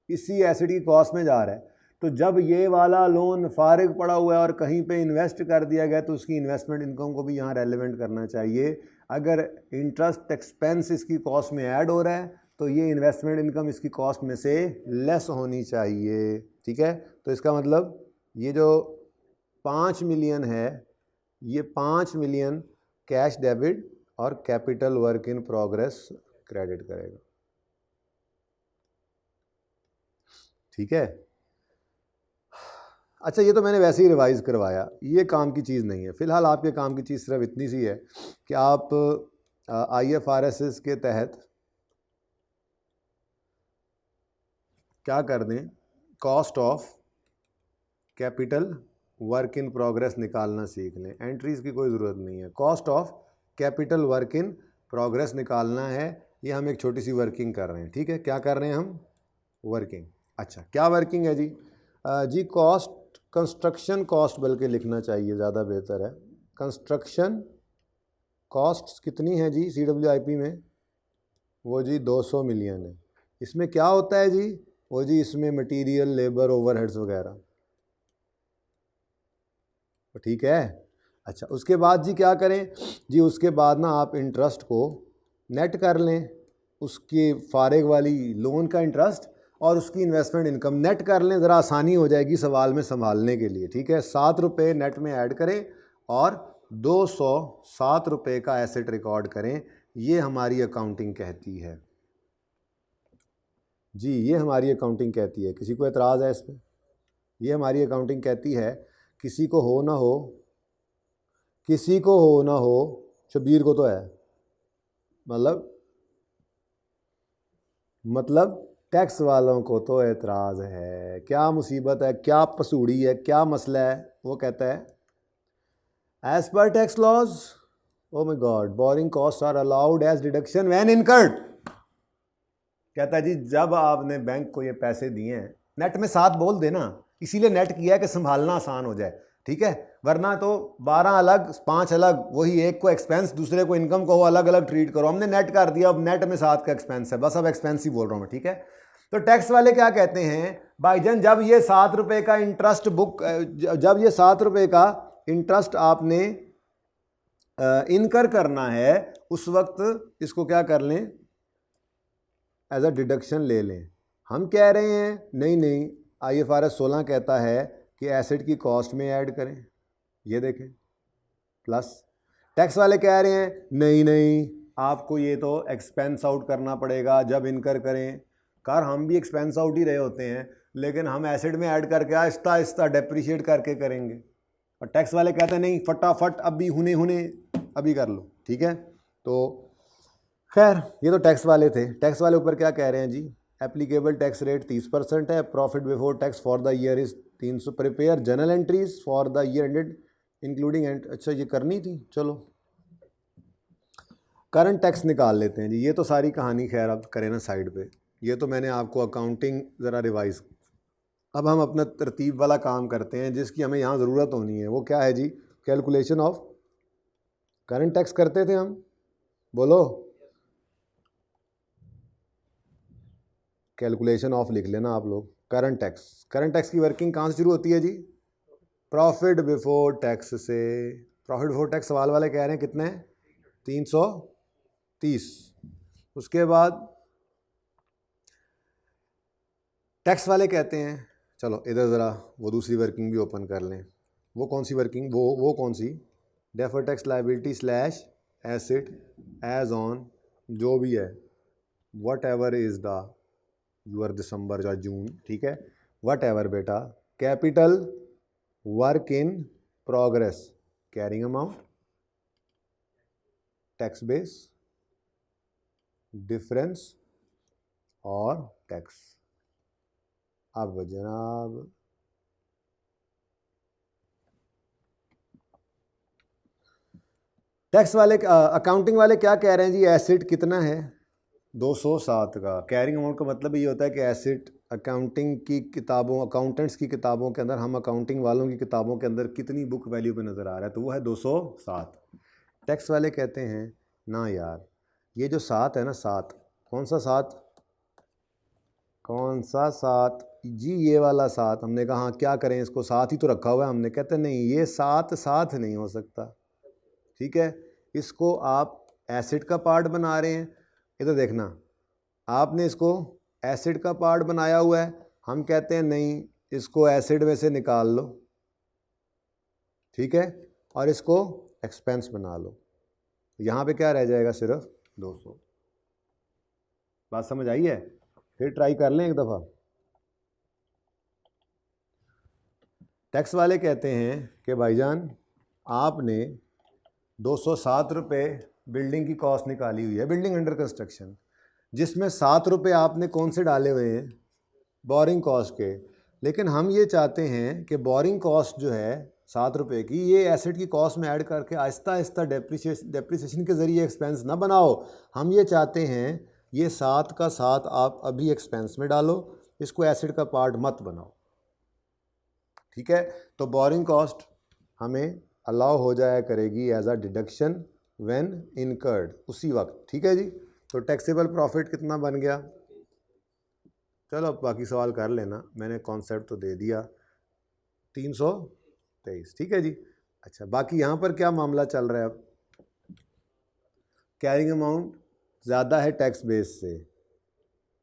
इसी एसिड की कॉस्ट में जा रहा है, तो जब ये वाला लोन फारिग पड़ा हुआ है और कहीं पे इन्वेस्ट कर दिया गया तो उसकी इन्वेस्टमेंट इनकम को भी यहाँ रेलेवेंट करना चाहिए। अगर इंटरेस्ट एक्सपेंस इसकी कॉस्ट में ऐड हो रहा है तो ये इन्वेस्टमेंट इनकम इसकी कॉस्ट में से लेस होनी चाहिए, ठीक है। तो इसका मतलब ये जो 5 मिलियन है, ये 5 मिलियन कैश डेबिट और capital work in progress credit करेगा, ठीक है। अच्छा ये तो मैंने वैसे ही रिवाइज़ करवाया, ये काम की चीज़ नहीं है। फ़िलहाल आपके काम की चीज़ सिर्फ इतनी सी है कि आप IFRS के तहत क्या कर दें, cost of capital work in progress निकालना सीख लें। एंट्रीज़ की कोई ज़रूरत नहीं है, cost of capital work in progress निकालना है। ये हम एक छोटी सी वर्किंग कर रहे हैं, ठीक है। क्या कर रहे हैं हम? वर्किंग। अच्छा क्या वर्किंग है जी? जी कॉस्ट, कंस्ट्रक्शन कॉस्ट बल्कि लिखना चाहिए, ज़्यादा बेहतर है। कंस्ट्रक्शन कॉस्ट कितनी है जी CWIP में? वो जी 200 मिलियन है। इसमें क्या होता है जी? वो जी इसमें मटेरियल, लेबर, ओवरहेड्स वगैरह। तो ठीक है। अच्छा, उसके बाद जी क्या करें जी, उसके बाद ना आप इंटरेस्ट को नेट कर लें, उसकी फारिग वाली लोन का इंटरेस्ट और उसकी इन्वेस्टमेंट इनकम नेट कर लें, ज़रा आसानी हो जाएगी सवाल में संभालने के लिए। ठीक है, 7 रुपये नेट में ऐड करें और 207 रुपये का एसेट रिकॉर्ड करें। ये हमारी अकाउंटिंग कहती है जी, ये हमारी अकाउंटिंग कहती है। किसी को एतराज़ है इस पर? ये हमारी अकाउंटिंग कहती है। किसी को हो ना हो, किसी को हो ना हो, शबीर को तो है, मतलब टैक्स वालों को तो एतराज़ है। क्या मुसीबत है, क्या पसूड़ी है, क्या मसला है? वो कहता है as per tax laws, oh my God, boring cost are allowed as deduction when incurred. कहता है जी जब आपने बैंक को ये पैसे दिए हैं, नेट में 7 बोल देना, इसीलिए नेट किया है कि संभालना आसान हो जाए। ठीक है, वरना तो 12 अलग 5 अलग, वही एक को एक्सपेंस दूसरे को इनकम को अलग अलग ट्रीट करो। हमने नेट कर दिया, अब नेट में 7 का एक्सपेंस है, बस अब एक्सपेंस ही बोल रहा हूँ मैं। ठीक है, तो टैक्स वाले क्या कहते हैं भाईजान, जब ये 7 रुपये का इंटरेस्ट जब ये 7 रुपये का इंटरेस्ट आपने इनकर करना है, उस वक्त इसको क्या कर लें, एज अ डिडक्शन ले लें। हम कह रहे हैं नहीं नहीं, IFRS 16 कहता है कि एसेट की कॉस्ट में ऐड करें, ये देखें प्लस। टैक्स वाले कह रहे हैं नहीं नहीं, आपको ये तो एक्सपेंस आउट करना पड़ेगा जब इनकर करें। कार हम भी एक्सपेंस आउट ही रहे होते हैं, लेकिन हम एसेट में ऐड करके आहिस्ता आहिस्ता डेप्रिशिएट करके करेंगे। और टैक्स वाले कहते हैं नहीं, फटाफट अभी हुने हुने अभी कर लो। ठीक है, तो खैर ये तो टैक्स वाले थे। टैक्स वाले ऊपर क्या कह रहे हैं जी, एप्लीकेबल टैक्स रेट 30% है। Profit before tax for the year is 300। Prepare general entries for the year ended including अच्छा ये करनी थी, चलो करंट टैक्स निकाल लेते हैं जी। ये तो सारी कहानी खैर अब करें ना साइड पे, ये तो मैंने आपको अकाउंटिंग ज़रा रिवाइज। अब हम अपना तरतीब वाला काम करते हैं जिसकी हमें यहाँ ज़रूरत होनी है। वो क्या है जी, कैलकुलेशन ऑफ करंट टैक्स करते थे हम, बोलो कैलकुलेशन ऑफ लिख लेना आप लोग। करंट टैक्स, करंट टैक्स की वर्किंग कहाँ से शुरू होती है जी, प्रॉफिट बिफोर टैक्स से। प्रॉफिट बिफोर टैक्स सवाल वाले कह रहे हैं कितने, 330। उसके बाद टैक्स वाले कहते हैं, चलो इधर ज़रा वो दूसरी वर्किंग भी ओपन कर लें। वो कौन सी वर्किंग, वो कौन सी, defer tax liability slash asset as on जो भी है, whatever is the year December या जून। ठीक है, वट एवर बेटा, capital work in progress, carrying amount, tax base, difference और टैक्स। अब जनाब टैक्स वाले अकाउंटिंग वाले क्या कह रहे हैं जी, एसेट कितना है 207 का। कैरिंग अमाउंट का मतलब ये होता है कि एसेट अकाउंटिंग की किताबों, अकाउंटेंट्स की किताबों के अंदर, हम अकाउंटिंग वालों की किताबों के अंदर कितनी बुक वैल्यू पे नज़र आ रहा है, तो वो है 207। टैक्स वाले कहते हैं ना यार, ये जो 7 है ना, 7 कौन सा 7, कौन सा 7 जी, ये वाला 7। हमने कहा हाँ क्या करें इसको, 7 ही तो रखा हुआ है हमने। कहते नहीं, ये 7 साथ नहीं हो सकता। ठीक है, इसको आप एसिड का पार्ट बना रहे हैं, इधर देखना, आपने इसको एसिड का पार्ट बनाया हुआ है, हम कहते हैं नहीं, इसको एसिड में से निकाल लो। ठीक है, और इसको एक्सपेंस बना लो। यहाँ पे क्या रह जाएगा, सिर्फ 200। बात समझ आई है? फिर ट्राई कर लें एक दफ़ा। टैक्स वाले कहते हैं कि भाईजान आपने 207 रुपये बिल्डिंग की कॉस्ट निकाली हुई है, बिल्डिंग अंडर कंस्ट्रक्शन, जिसमें 7 रुपये आपने कौन से डाले हुए हैं, बोरिंग कॉस्ट के। लेकिन हम ये चाहते हैं कि बोरिंग कॉस्ट जो है 7 रुपये की, ये एसेट की कॉस्ट में ऐड करके आहिस्ता आहिस्ता डेप्रिसिएशन के ज़रिए एक्सपेंस ना बनाओ। हम ये चाहते हैं ये 7 का 7 आप अभी एक्सपेंस में डालो, इसको एसेट का पार्ट मत बनाओ। ठीक है, तो बोरिंग कॉस्ट हमें अलाउ हो जाया करेगी as a deduction when incurred, उसी वक्त। ठीक है जी, तो टैक्सेबल प्रॉफिट कितना बन गया, चलो अब बाकी सवाल कर लेना, मैंने कॉन्सेप्ट तो दे दिया, 323। ठीक है जी, अच्छा, बाकी यहाँ पर क्या मामला चल रहा है? अब कैरिंग अमाउंट ज़्यादा है टैक्स बेस से,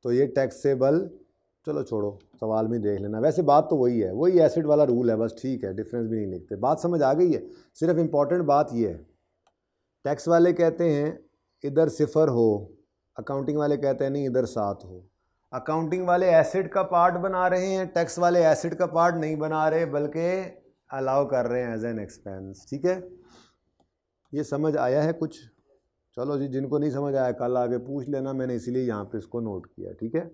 तो ये टैक्सेबल, चलो छोड़ो, सवाल में देख लेना। वैसे बात तो वही है, वही एसिड वाला रूल है, बस ठीक है, डिफरेंस भी नहीं लिखते। बात समझ आ गई है? सिर्फ इम्पॉर्टेंट बात ये है, टैक्स वाले कहते हैं इधर सिफर हो, अकाउंटिंग वाले कहते हैं नहीं इधर 7 हो। अकाउंटिंग वाले एसिड का पार्ट बना रहे हैं, टैक्स वाले एसिड का पार्ट नहीं बना रहे, बल्कि अलाउ कर रहे हैं एज एन एक्सपेंस। ठीक है, ये समझ आया है कुछ? चलो जी, जिनको नहीं समझ आया कल आगे पूछ लेना, मैंने इसीलिए यहाँ पे इसको नोट किया। ठीक है,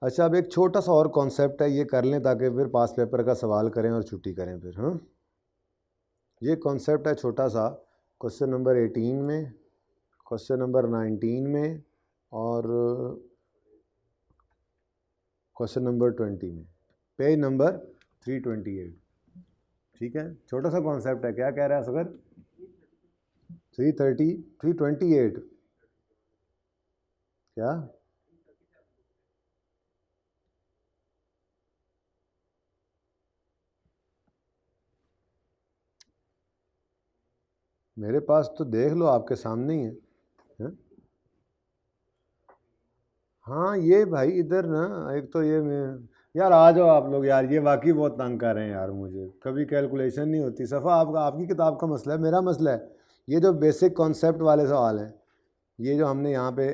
अच्छा अब एक छोटा सा और कॉन्सेप्ट है, ये कर लें ताकि फिर पास पेपर का सवाल करें और छुट्टी करें फिर। हाँ, ये कॉन्सेप्ट है छोटा सा, क्वेश्चन नंबर 18 में, क्वेश्चन नंबर 19 में और क्वेश्चन नंबर 20 में, पेज नंबर 328। ठीक है, छोटा सा कॉन्सेप्ट है। क्या कह रहा है असगर? 328 क्या? मेरे पास तो देख लो, आपके सामने ही है? हाँ ये भाई इधर ना, एक तो ये मैं, यार आ जाओ आप लोग यार, ये वाकई बहुत तंग कर रहे हैं यार मुझे, कभी कैलकुलेशन नहीं होती। सफ़ा आपका, आपकी किताब का मसला है, मेरा मसला है। ये जो बेसिक कॉन्सेप्ट वाले सवाल हैं, ये जो हमने यहाँ पे,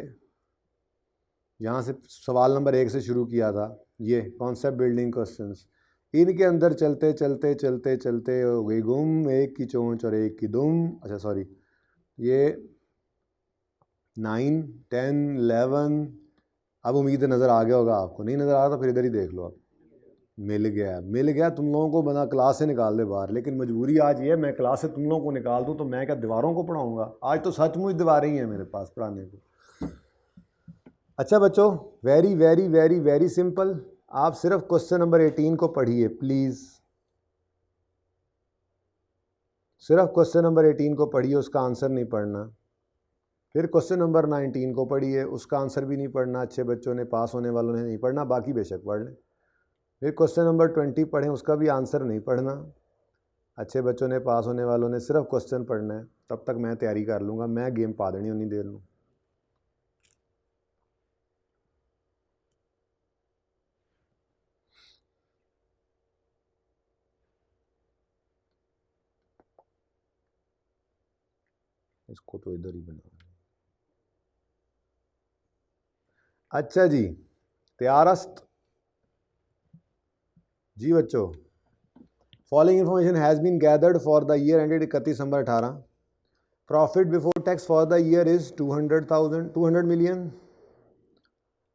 यहाँ से सवाल नंबर 1 से शुरू किया था, ये कॉन्सेप्ट बिल्डिंग क्वेश्चंस, इनके अंदर चलते चलते चलते चलते हो गई गुम, एक की चोंच और एक की दुम। अच्छा सॉरी, ये 9, 10, 11, अब उम्मीद है नज़र आ गया होगा आपको, नहीं नज़र आ रहा तो फिर इधर ही देख लो आप। मिल गया, मिल गया। तुम लोगों को बना क्लास से निकाल दे बाहर, लेकिन मजबूरी आज ये है, मैं क्लास से तुम लोगों को निकाल दूँ तो मैं क्या दीवारों को पढ़ाऊँगा? आज तो सचमुच दीवारें ही हैं मेरे पास पढ़ाने को। अच्छा बच्चों, very very very very simple, आप सिर्फ क्वेश्चन नंबर 18 को पढ़िए प्लीज़, सिर्फ क्वेश्चन नंबर 18 को पढ़िए, उसका आंसर नहीं पढ़ना। फिर क्वेश्चन नंबर 19 को पढ़िए, उसका आंसर भी नहीं पढ़ना। अच्छे बच्चों ने, पास होने वालों ने नहीं पढ़ना, बाकी बेशक पढ़ लें। फिर क्वेश्चन नंबर 20 पढ़ें, उसका भी आंसर नहीं पढ़ना। अच्छे बच्चों ने, पास होने वालों ने सिर्फ क्वेश्चन पढ़ना है। तब तक मैं तैयारी कर लूँगा, मैं गेम पा देनी उन्हीं देर लूँ। इसको तो इधर ही बना। अच्छा जी, तैयारस्त जी बच्चों? Following information has been gathered for the year ended 31 December 18। Profit before tax for the year is 200 million.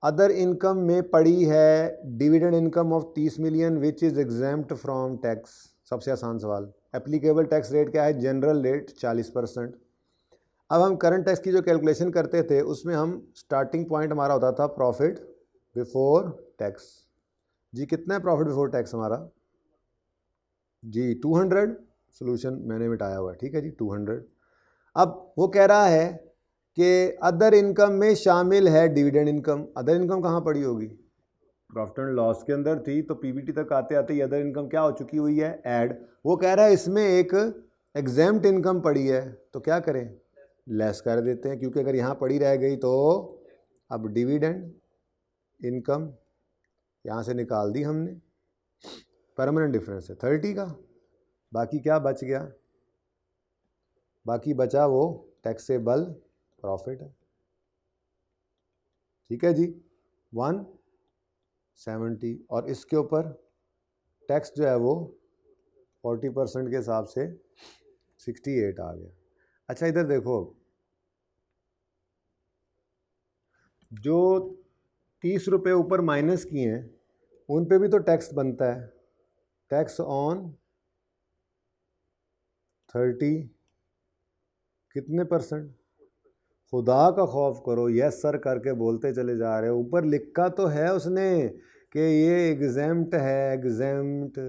Other income में पड़ी है dividend income of 30 million which is exempt from tax. सबसे आसान सवाल, एप्लीकेबल टैक्स रेट क्या है? General rate 40%। अब हम करंट टैक्स की जो कैलकुलेशन करते थे, उसमें हम स्टार्टिंग पॉइंट हमारा होता था प्रॉफिट बिफोर टैक्स। जी कितना है प्रॉफिट बिफोर टैक्स हमारा? जी 200, सोल्यूशन मैंने मिटाया हुआ है। ठीक है जी, 200। अब वो कह रहा है कि अदर इनकम में शामिल है डिविडेंड इनकम। अदर इनकम कहाँ पड़ी होगी? प्रॉफिट एंड लॉस के अंदर थी, तो पीबीटी तक आते आते ही अदर इनकम क्या हो चुकी हुई है? ऐड। वो कह रहा है इसमें एक एग्जेम्प्ट इनकम पड़ी है, तो क्या करें? लेस कर देते हैं, क्योंकि अगर यहाँ पड़ी रह गई तो अब डिविडेंड इनकम यहाँ से निकाल दी हमने, परमानेंट डिफरेंस है 30 का। बाकी क्या बच गया? बाकी बचा वो टैक्सेबल प्रॉफिट है। ठीक है जी, 170, और इसके ऊपर टैक्स जो है वो 40% के हिसाब से 68 आ गया। अच्छा इधर देखो, जो 30 रुपये ऊपर माइनस किए हैं उन पे भी तो टैक्स बनता है, टैक्स ऑन 30 कितने %? खुदा का खौफ करो, यस सर करके बोलते चले जा रहे हो। ऊपर लिखा तो है उसने कि ये एग्जेम्प्ट है, एग्जेम्प्ट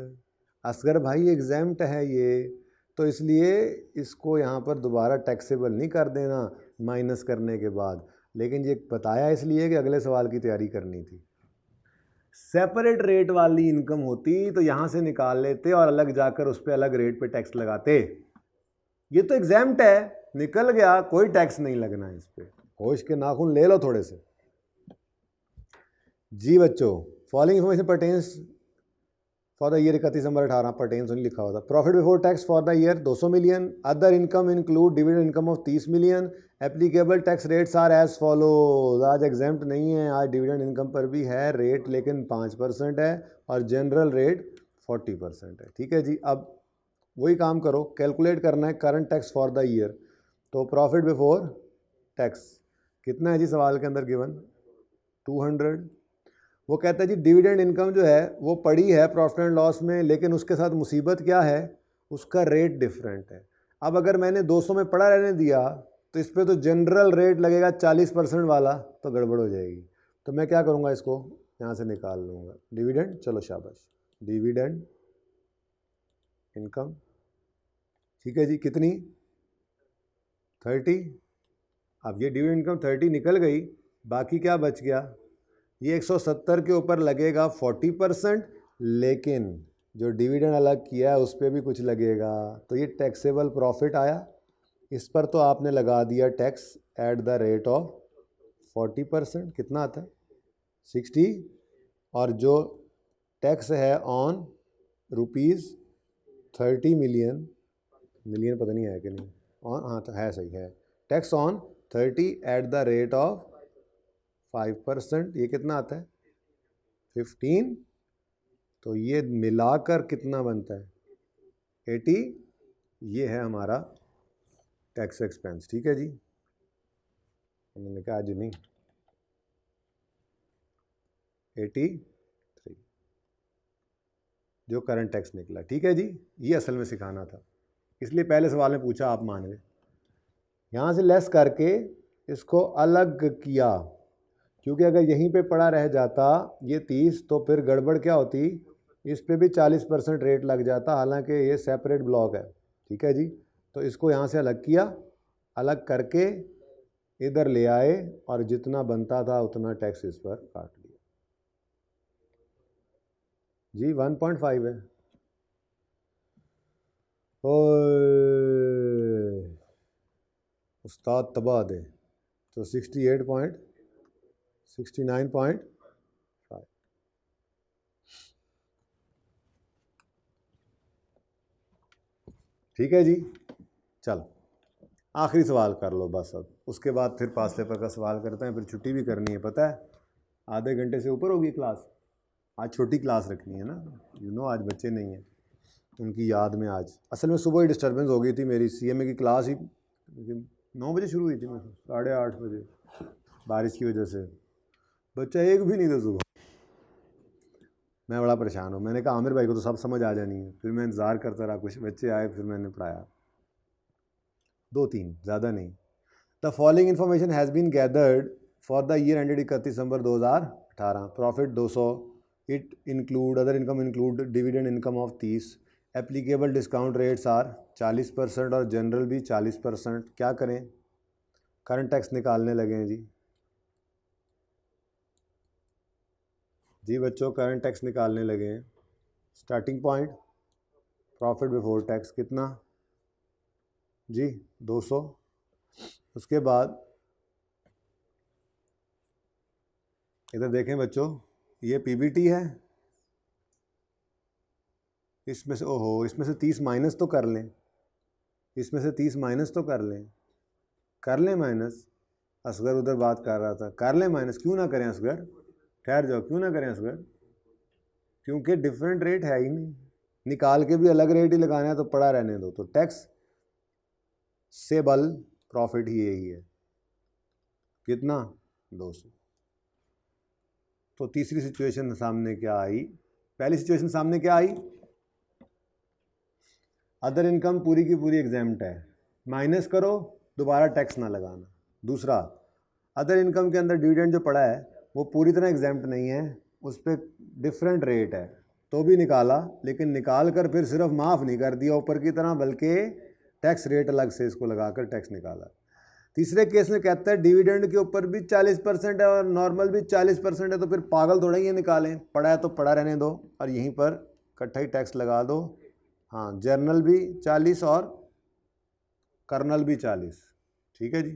असगर भाई, एग्जेम्प्ट है ये, तो इसलिए इसको यहाँ पर दोबारा टैक्सेबल नहीं कर देना माइनस करने के बाद। लेकिन ये बताया इसलिए कि अगले सवाल की तैयारी करनी थी। सेपरेट रेट वाली इनकम होती तो यहाँ से निकाल लेते और अलग जाकर उस पर अलग रेट पे टैक्स लगाते। ये तो एग्जैम्प्ट है, निकल गया, कोई टैक्स नहीं लगना इस पर। होश के नाखून ले लो थोड़े से। जी बच्चों, following information pertains for the year 31 December 18 pertains नहीं लिखा होता। Profit before tax for the year 200 million. Other income include dividend income of 30 million. Applicable tax rates are as follows. आज एग्जाम्प्ट नहीं है, आज डिविडेंड इनकम पर भी है रेट, लेकिन 5% है और जनरल रेट 40% है। ठीक है जी। अब वही काम करो, कैलकुलेट करना है current tax for the year. तो प्रॉफिट बिफोर टैक्स कितना है जी सवाल के अंदर गिवन? 200। वो कहता है जी डिविडेंड इनकम जो है वो पड़ी है प्रॉफिट एंड लॉस में, लेकिन उसके साथ मुसीबत क्या है, उसका रेट डिफरेंट है। अब अगर मैंने 200 में पड़ा रहने दिया तो इस पर तो जनरल रेट लगेगा 40% वाला, तो गड़बड़ हो जाएगी। तो मैं क्या करूँगा, इसको यहाँ से निकाल लूँगा डिविडेंड। चलो शाबाश, डिविडेंड इनकम। ठीक है जी, कितनी? 30। अब ये डिविडेंड इनकम 30 निकल गई, बाकी क्या बच गया? ये 170 के ऊपर लगेगा 40%, लेकिन जो डिविडेंड अलग किया है उस पर भी कुछ लगेगा, तो ये टैक्सेबल प्रॉफिट आया। इस पर तो आपने लगा दिया tax at the rate of 40%। कितना आता है? 60। और जो टैक्स है ऑन ₹30 मिलियन, मिलियन पता नहीं है कि नहीं, ऑन, हाँ तो है, सही है, tax on 30 at the rate of 5%। ये कितना आता है? 15। तो ये मिलाकर कितना बनता है? 80। ये है हमारा टैक्स एक्सपेंस। ठीक है जी, मैंने कहा आज नहीं, 83 जो करंट टैक्स निकला। ठीक है जी, ये असल में सिखाना था, इसलिए पहले सवाल में पूछा, आप मान गए। यहाँ से लेस करके इसको अलग किया, क्योंकि अगर यहीं पे पड़ा रह जाता ये 30 तो फिर गड़बड़ क्या होती, इस पे भी 40% रेट लग जाता, हालांकि ये सेपरेट ब्लॉक है। ठीक है जी, तो इसको यहाँ से अलग किया, अलग करके इधर ले आए और जितना बनता था उतना टैक्स इस पर काट लिया। जी 1.5 है। ओए उस्ताद तबाह दे, तो 69.5। ठीक है जी, चलो आखिरी सवाल कर लो बस, अब उसके बाद फिर पास पेपर का सवाल करते हैं, फिर छुट्टी भी करनी है, पता है आधे घंटे से ऊपर होगी क्लास। आज छोटी क्लास रखनी है ना, आज बच्चे नहीं हैं, उनकी याद में आज असल में सुबह ही डिस्टर्बेंस हो गई थी। मेरी CMA की क्लास ही 9 बजे शुरू हुई थी, मैं 8:30 बजे, बारिश की वजह से बच्चा एक भी नहीं था सुबह। मैं बड़ा परेशान हूँ। मैंने कहा आमिर भाई को तो सब समझ आ जानी है, फिर मैं इंतज़ार करता रहा, कुछ बच्चे आए, फिर मैंने पढ़ाया 2-3, ज़्यादा नहीं। The following information has been gathered for the year ended 31 December 2018। Profit 200, it include, other income include dividend income of 30। Applicable discount rates are 40% और जनरल भी 40%। क्या करें? करंट टैक्स निकालने लगे हैं जी। जी बच्चों, करंट टैक्स निकालने लगे हैं। Starting point profit before tax कितना जी? 200। उसके बाद इधर देखें बच्चों, ये PBT है, इसमें से ओहो, इसमें से 30 माइनस तो कर लें, इसमें से 30 माइनस तो कर लें माइनस। असगर उधर बात कर रहा था, कर लें माइनस, क्यों ना करें असगर, ठहर जाओ, क्यों ना करें असगर, क्योंकि डिफरेंट रेट है ही नहीं, निकाल के भी अलग रेट ही लगाना है तो पड़ा रहने दो। तो टैक्स से बल प्रॉफिट ही यही है, कितना? 200। तो तीसरी सिचुएशन सामने क्या आई? पहली सिचुएशन सामने क्या आई? अदर इनकम पूरी की पूरी एग्जाम्प्ट है, माइनस करो, दोबारा टैक्स ना लगाना। दूसरा, अदर इनकम के अंदर डिविडेंड जो पड़ा है वो पूरी तरह एग्जाम्प्ट नहीं है, उस पर डिफरेंट रेट है, तो भी निकाला, लेकिन निकाल कर फिर सिर्फ माफ़ नहीं कर दिया ऊपर की तरह, बल्कि टैक्स रेट अलग से इसको लगाकर टैक्स निकाला। तीसरे केस में कहता है डिविडेंड के ऊपर भी 40% है और नॉर्मल भी 40% है, तो फिर पागल थोड़ा ही निकालें, पड़ा है तो पड़ा रहने दो और यहीं पर इकट्ठा ही टैक्स लगा दो। हाँ, जर्नल भी 40 और कर्नल भी 40, ठीक है जी,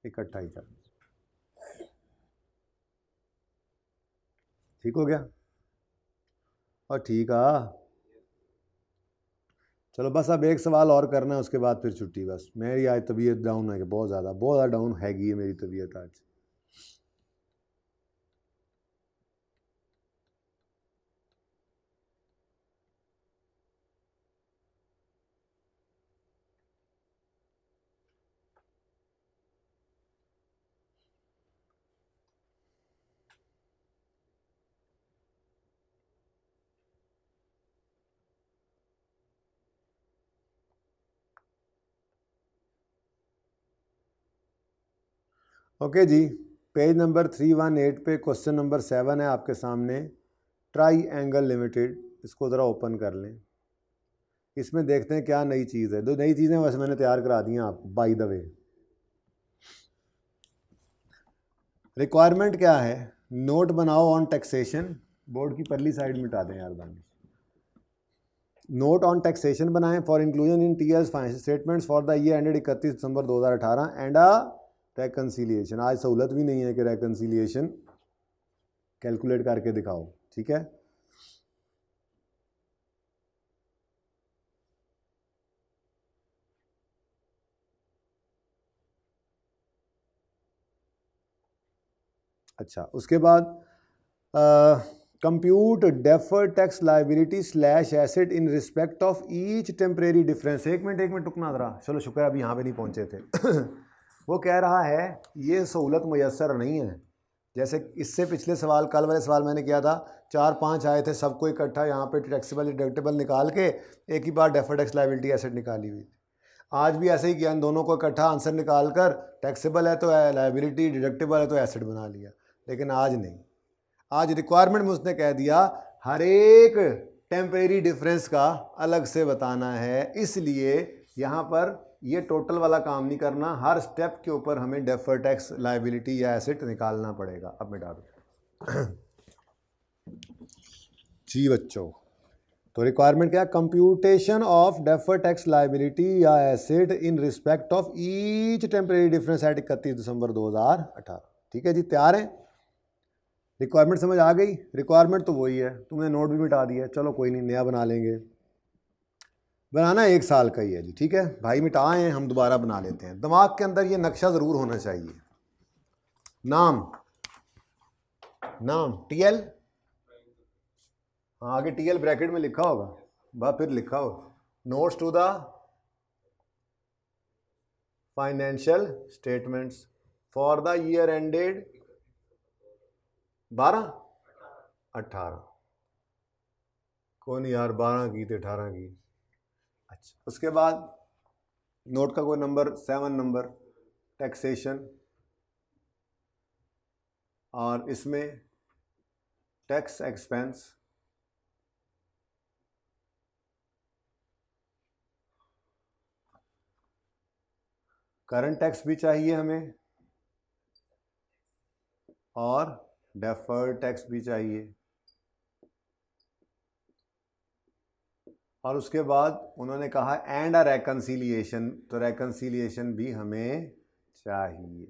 इकट्ठा ही 40, ठीक हो गया। और ठीक है, चलो बस अब एक सवाल और करना है, उसके बाद फिर छुट्टी। बस मेरी आज तबीयत डाउन है, बहुत ज़्यादा डाउन हैगी है मेरी तबीयत आज। ओके जी, पेज नंबर 318 पे क्वेश्चन नंबर 7 है आपके सामने, ट्राई एंगल लिमिटेड। इसको ज़रा ओपन कर लें, इसमें देखते हैं क्या नई चीज़ है। दो नई चीज़ें वैसे मैंने तैयार करा दी हैं आपको बाय द वे। रिक्वायरमेंट क्या है, नोट बनाओ ऑन टैक्सेशन, बोर्ड की परली साइड मिटा दें यार दानिश। नोट ऑन टैक्सेशन बनाएं for inclusion in its financial statements for the year ended 31 December 2018 and a reconciliation. आज सहूलत भी नहीं है कि रेकन्सिलिएशन कैलकुलेट करके दिखाओ, ठीक है। अच्छा, उसके बाद compute deferred tax liability slash asset in respect of each temporary difference. एक मिनट रुकना ज़रा, चलो शुक्र है अभी यहाँ पे नहीं पहुँचे थे। वो कह रहा है ये सहूलत मुयस्सर नहीं है। जैसे इससे पिछले सवाल, कल वाले सवाल मैंने किया था, 4-5 आए थे, सबको इकट्ठा यहाँ पे टैक्सेबल डिडक्टेबल निकाल के एक ही बार डेफर्ड टैक्स लाइबिलिटी एसेट निकाली हुई। आज भी ऐसे ही किया, इन दोनों को इकट्ठा आंसर निकाल कर टैक्सेबल है तो लाइबिलिटी, डिडक्टेबल है तो एसेट बना लिया। लेकिन आज नहीं, आज रिक्वायरमेंट में उसने कह दिया हर एक टेम्परेरी डिफरेंस का अलग से बताना है, इसलिए यहाँ पर ये टोटल वाला काम नहीं करना, हर स्टेप के ऊपर हमें डेफर्ड टैक्स लाइबिलिटी या एसेट निकालना पड़ेगा। अब मिटा दो जी बच्चों। तो रिक्वायरमेंट क्या है, computation of deferred tax liability या asset in respect of each temporary difference at 31 December 2018। ठीक है जी, तैयार हैं। रिक्वायरमेंट समझ आ गई। रिक्वायरमेंट तो वही है, तुमने नोट भी मिटा दिया, चलो कोई नहीं, नया बना लेंगे। बनाना 1 साल का ही है जी, ठीक है भाई, मिटाए हैं हम, दोबारा बना लेते हैं। दिमाग के अंदर ये नक्शा ज़रूर होना चाहिए। नाम टीएल, हाँ आगे टीएल ब्रैकेट में लिखा होगा, बस फिर लिखा हो notes to the financial statements for the year ended 12-18। कौन यार 12 की थे 18 की। अच्छा, उसके बाद नोट का कोई नंबर 7 नंबर टैक्सेशन, और इसमें टैक्स एक्सपेंस, करंट टैक्स भी चाहिए हमें और डेफर्ड टैक्स भी चाहिए। और उसके बाद उन्होंने कहा एंड अ रेकन्सिलिएशन, तो रेकन्सिलिएशन भी हमें चाहिए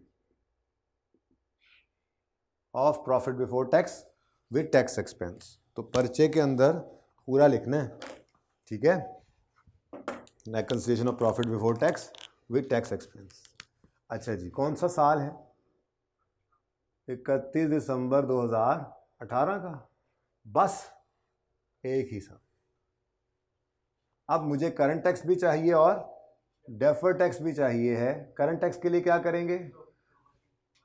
of profit before tax with tax expense. तो पर्चे के अंदर पूरा लिखना है, ठीक है, reconciliation of profit before tax with tax expense. अच्छा जी, कौन सा साल है, 31 दिसंबर 2018 का, बस एक ही साल। अब मुझे करंट टैक्स भी चाहिए और डेफर्ड टैक्स भी चाहिए है। करंट टैक्स के लिए क्या करेंगे,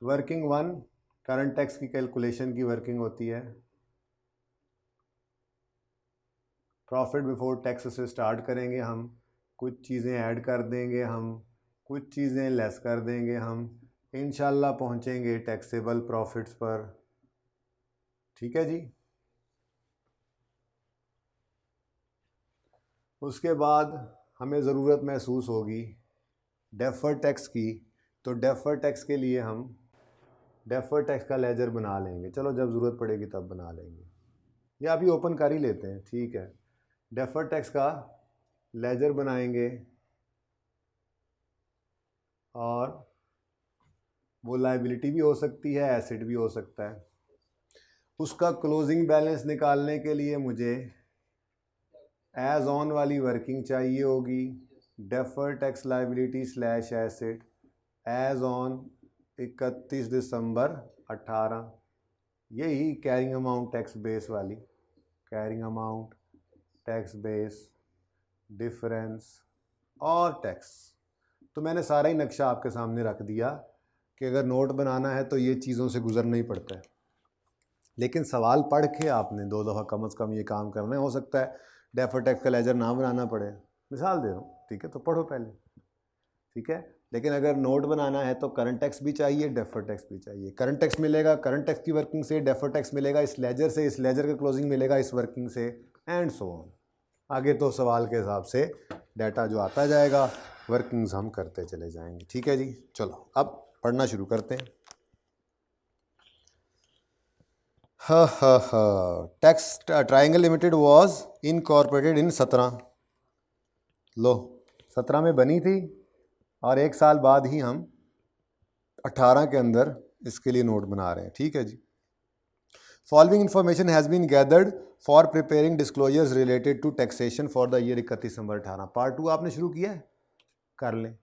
वर्किंग 1, करंट टैक्स की कैलकुलेशन की वर्किंग होती है, प्रॉफिट बिफोर टैक्स से स्टार्ट करेंगे हम, कुछ चीज़ें ऐड कर देंगे हम, कुछ चीज़ें लेस कर देंगे हम, इंशाल्लाह पहुंचेंगे टैक्सेबल प्रॉफिट्स पर। ठीक है जी। उसके बाद हमें ज़रूरत महसूस होगी डेफर्ड टैक्स की, तो डेफर टैक्स के लिए हम डेफर टैक्स का लेजर बना लेंगे। चलो जब ज़रूरत पड़ेगी तब बना लेंगे, या अभी ओपन कर ही लेते हैं, ठीक है। डेफर टैक्स का लेजर बनाएंगे और वो लायबिलिटी भी हो सकती है, एसेट भी हो सकता है। उसका क्लोजिंग बैलेंस निकालने के लिए मुझे एज ऑन वाली वर्किंग चाहिए होगी, defer tax liability slash asset as on 31 December 18, यही कैरिंग अमाउंट टैक्स बेस वाली, carrying amount tax base difference और टैक्स। तो मैंने सारा ही नक्शा आपके सामने रख दिया कि अगर नोट बनाना है तो ये चीज़ों से गुजरना ही पड़ता है, लेकिन सवाल पढ़ के आपने 2 दफ़ा कम से कम ये काम करना है। हो सकता है डेफर टैक्स का लेजर ना बनाना पड़े, मिसाल दे रहा हूँ, ठीक है, तो पढ़ो पहले, ठीक है। लेकिन अगर नोट बनाना है तो करंट टैक्स भी चाहिए, डेफर टैक्स भी चाहिए। करंट टैक्स मिलेगा करंट टैक्स की वर्किंग से, डेफर टैक्स मिलेगा इस लेजर से, इस लेजर का क्लोजिंग मिलेगा इस वर्किंग से, एंड सो ऑन। आगे तो सवाल के हिसाब से डाटा जो आता जाएगा, वर्किंग्स हम करते चले जाएंगे, ठीक है जी। चलो अब पढ़ना शुरू करते हैं। Tax triangle limited was incorporated in 17, लो 17 में बनी थी और 1 साल बाद ही हम 18 के अंदर इसके लिए नोट बना रहे हैं, ठीक है जी। Following information has been gathered for preparing disclosures related to taxation for the year 31 December 18। Part 2 आपने शुरू किया है, कर लें।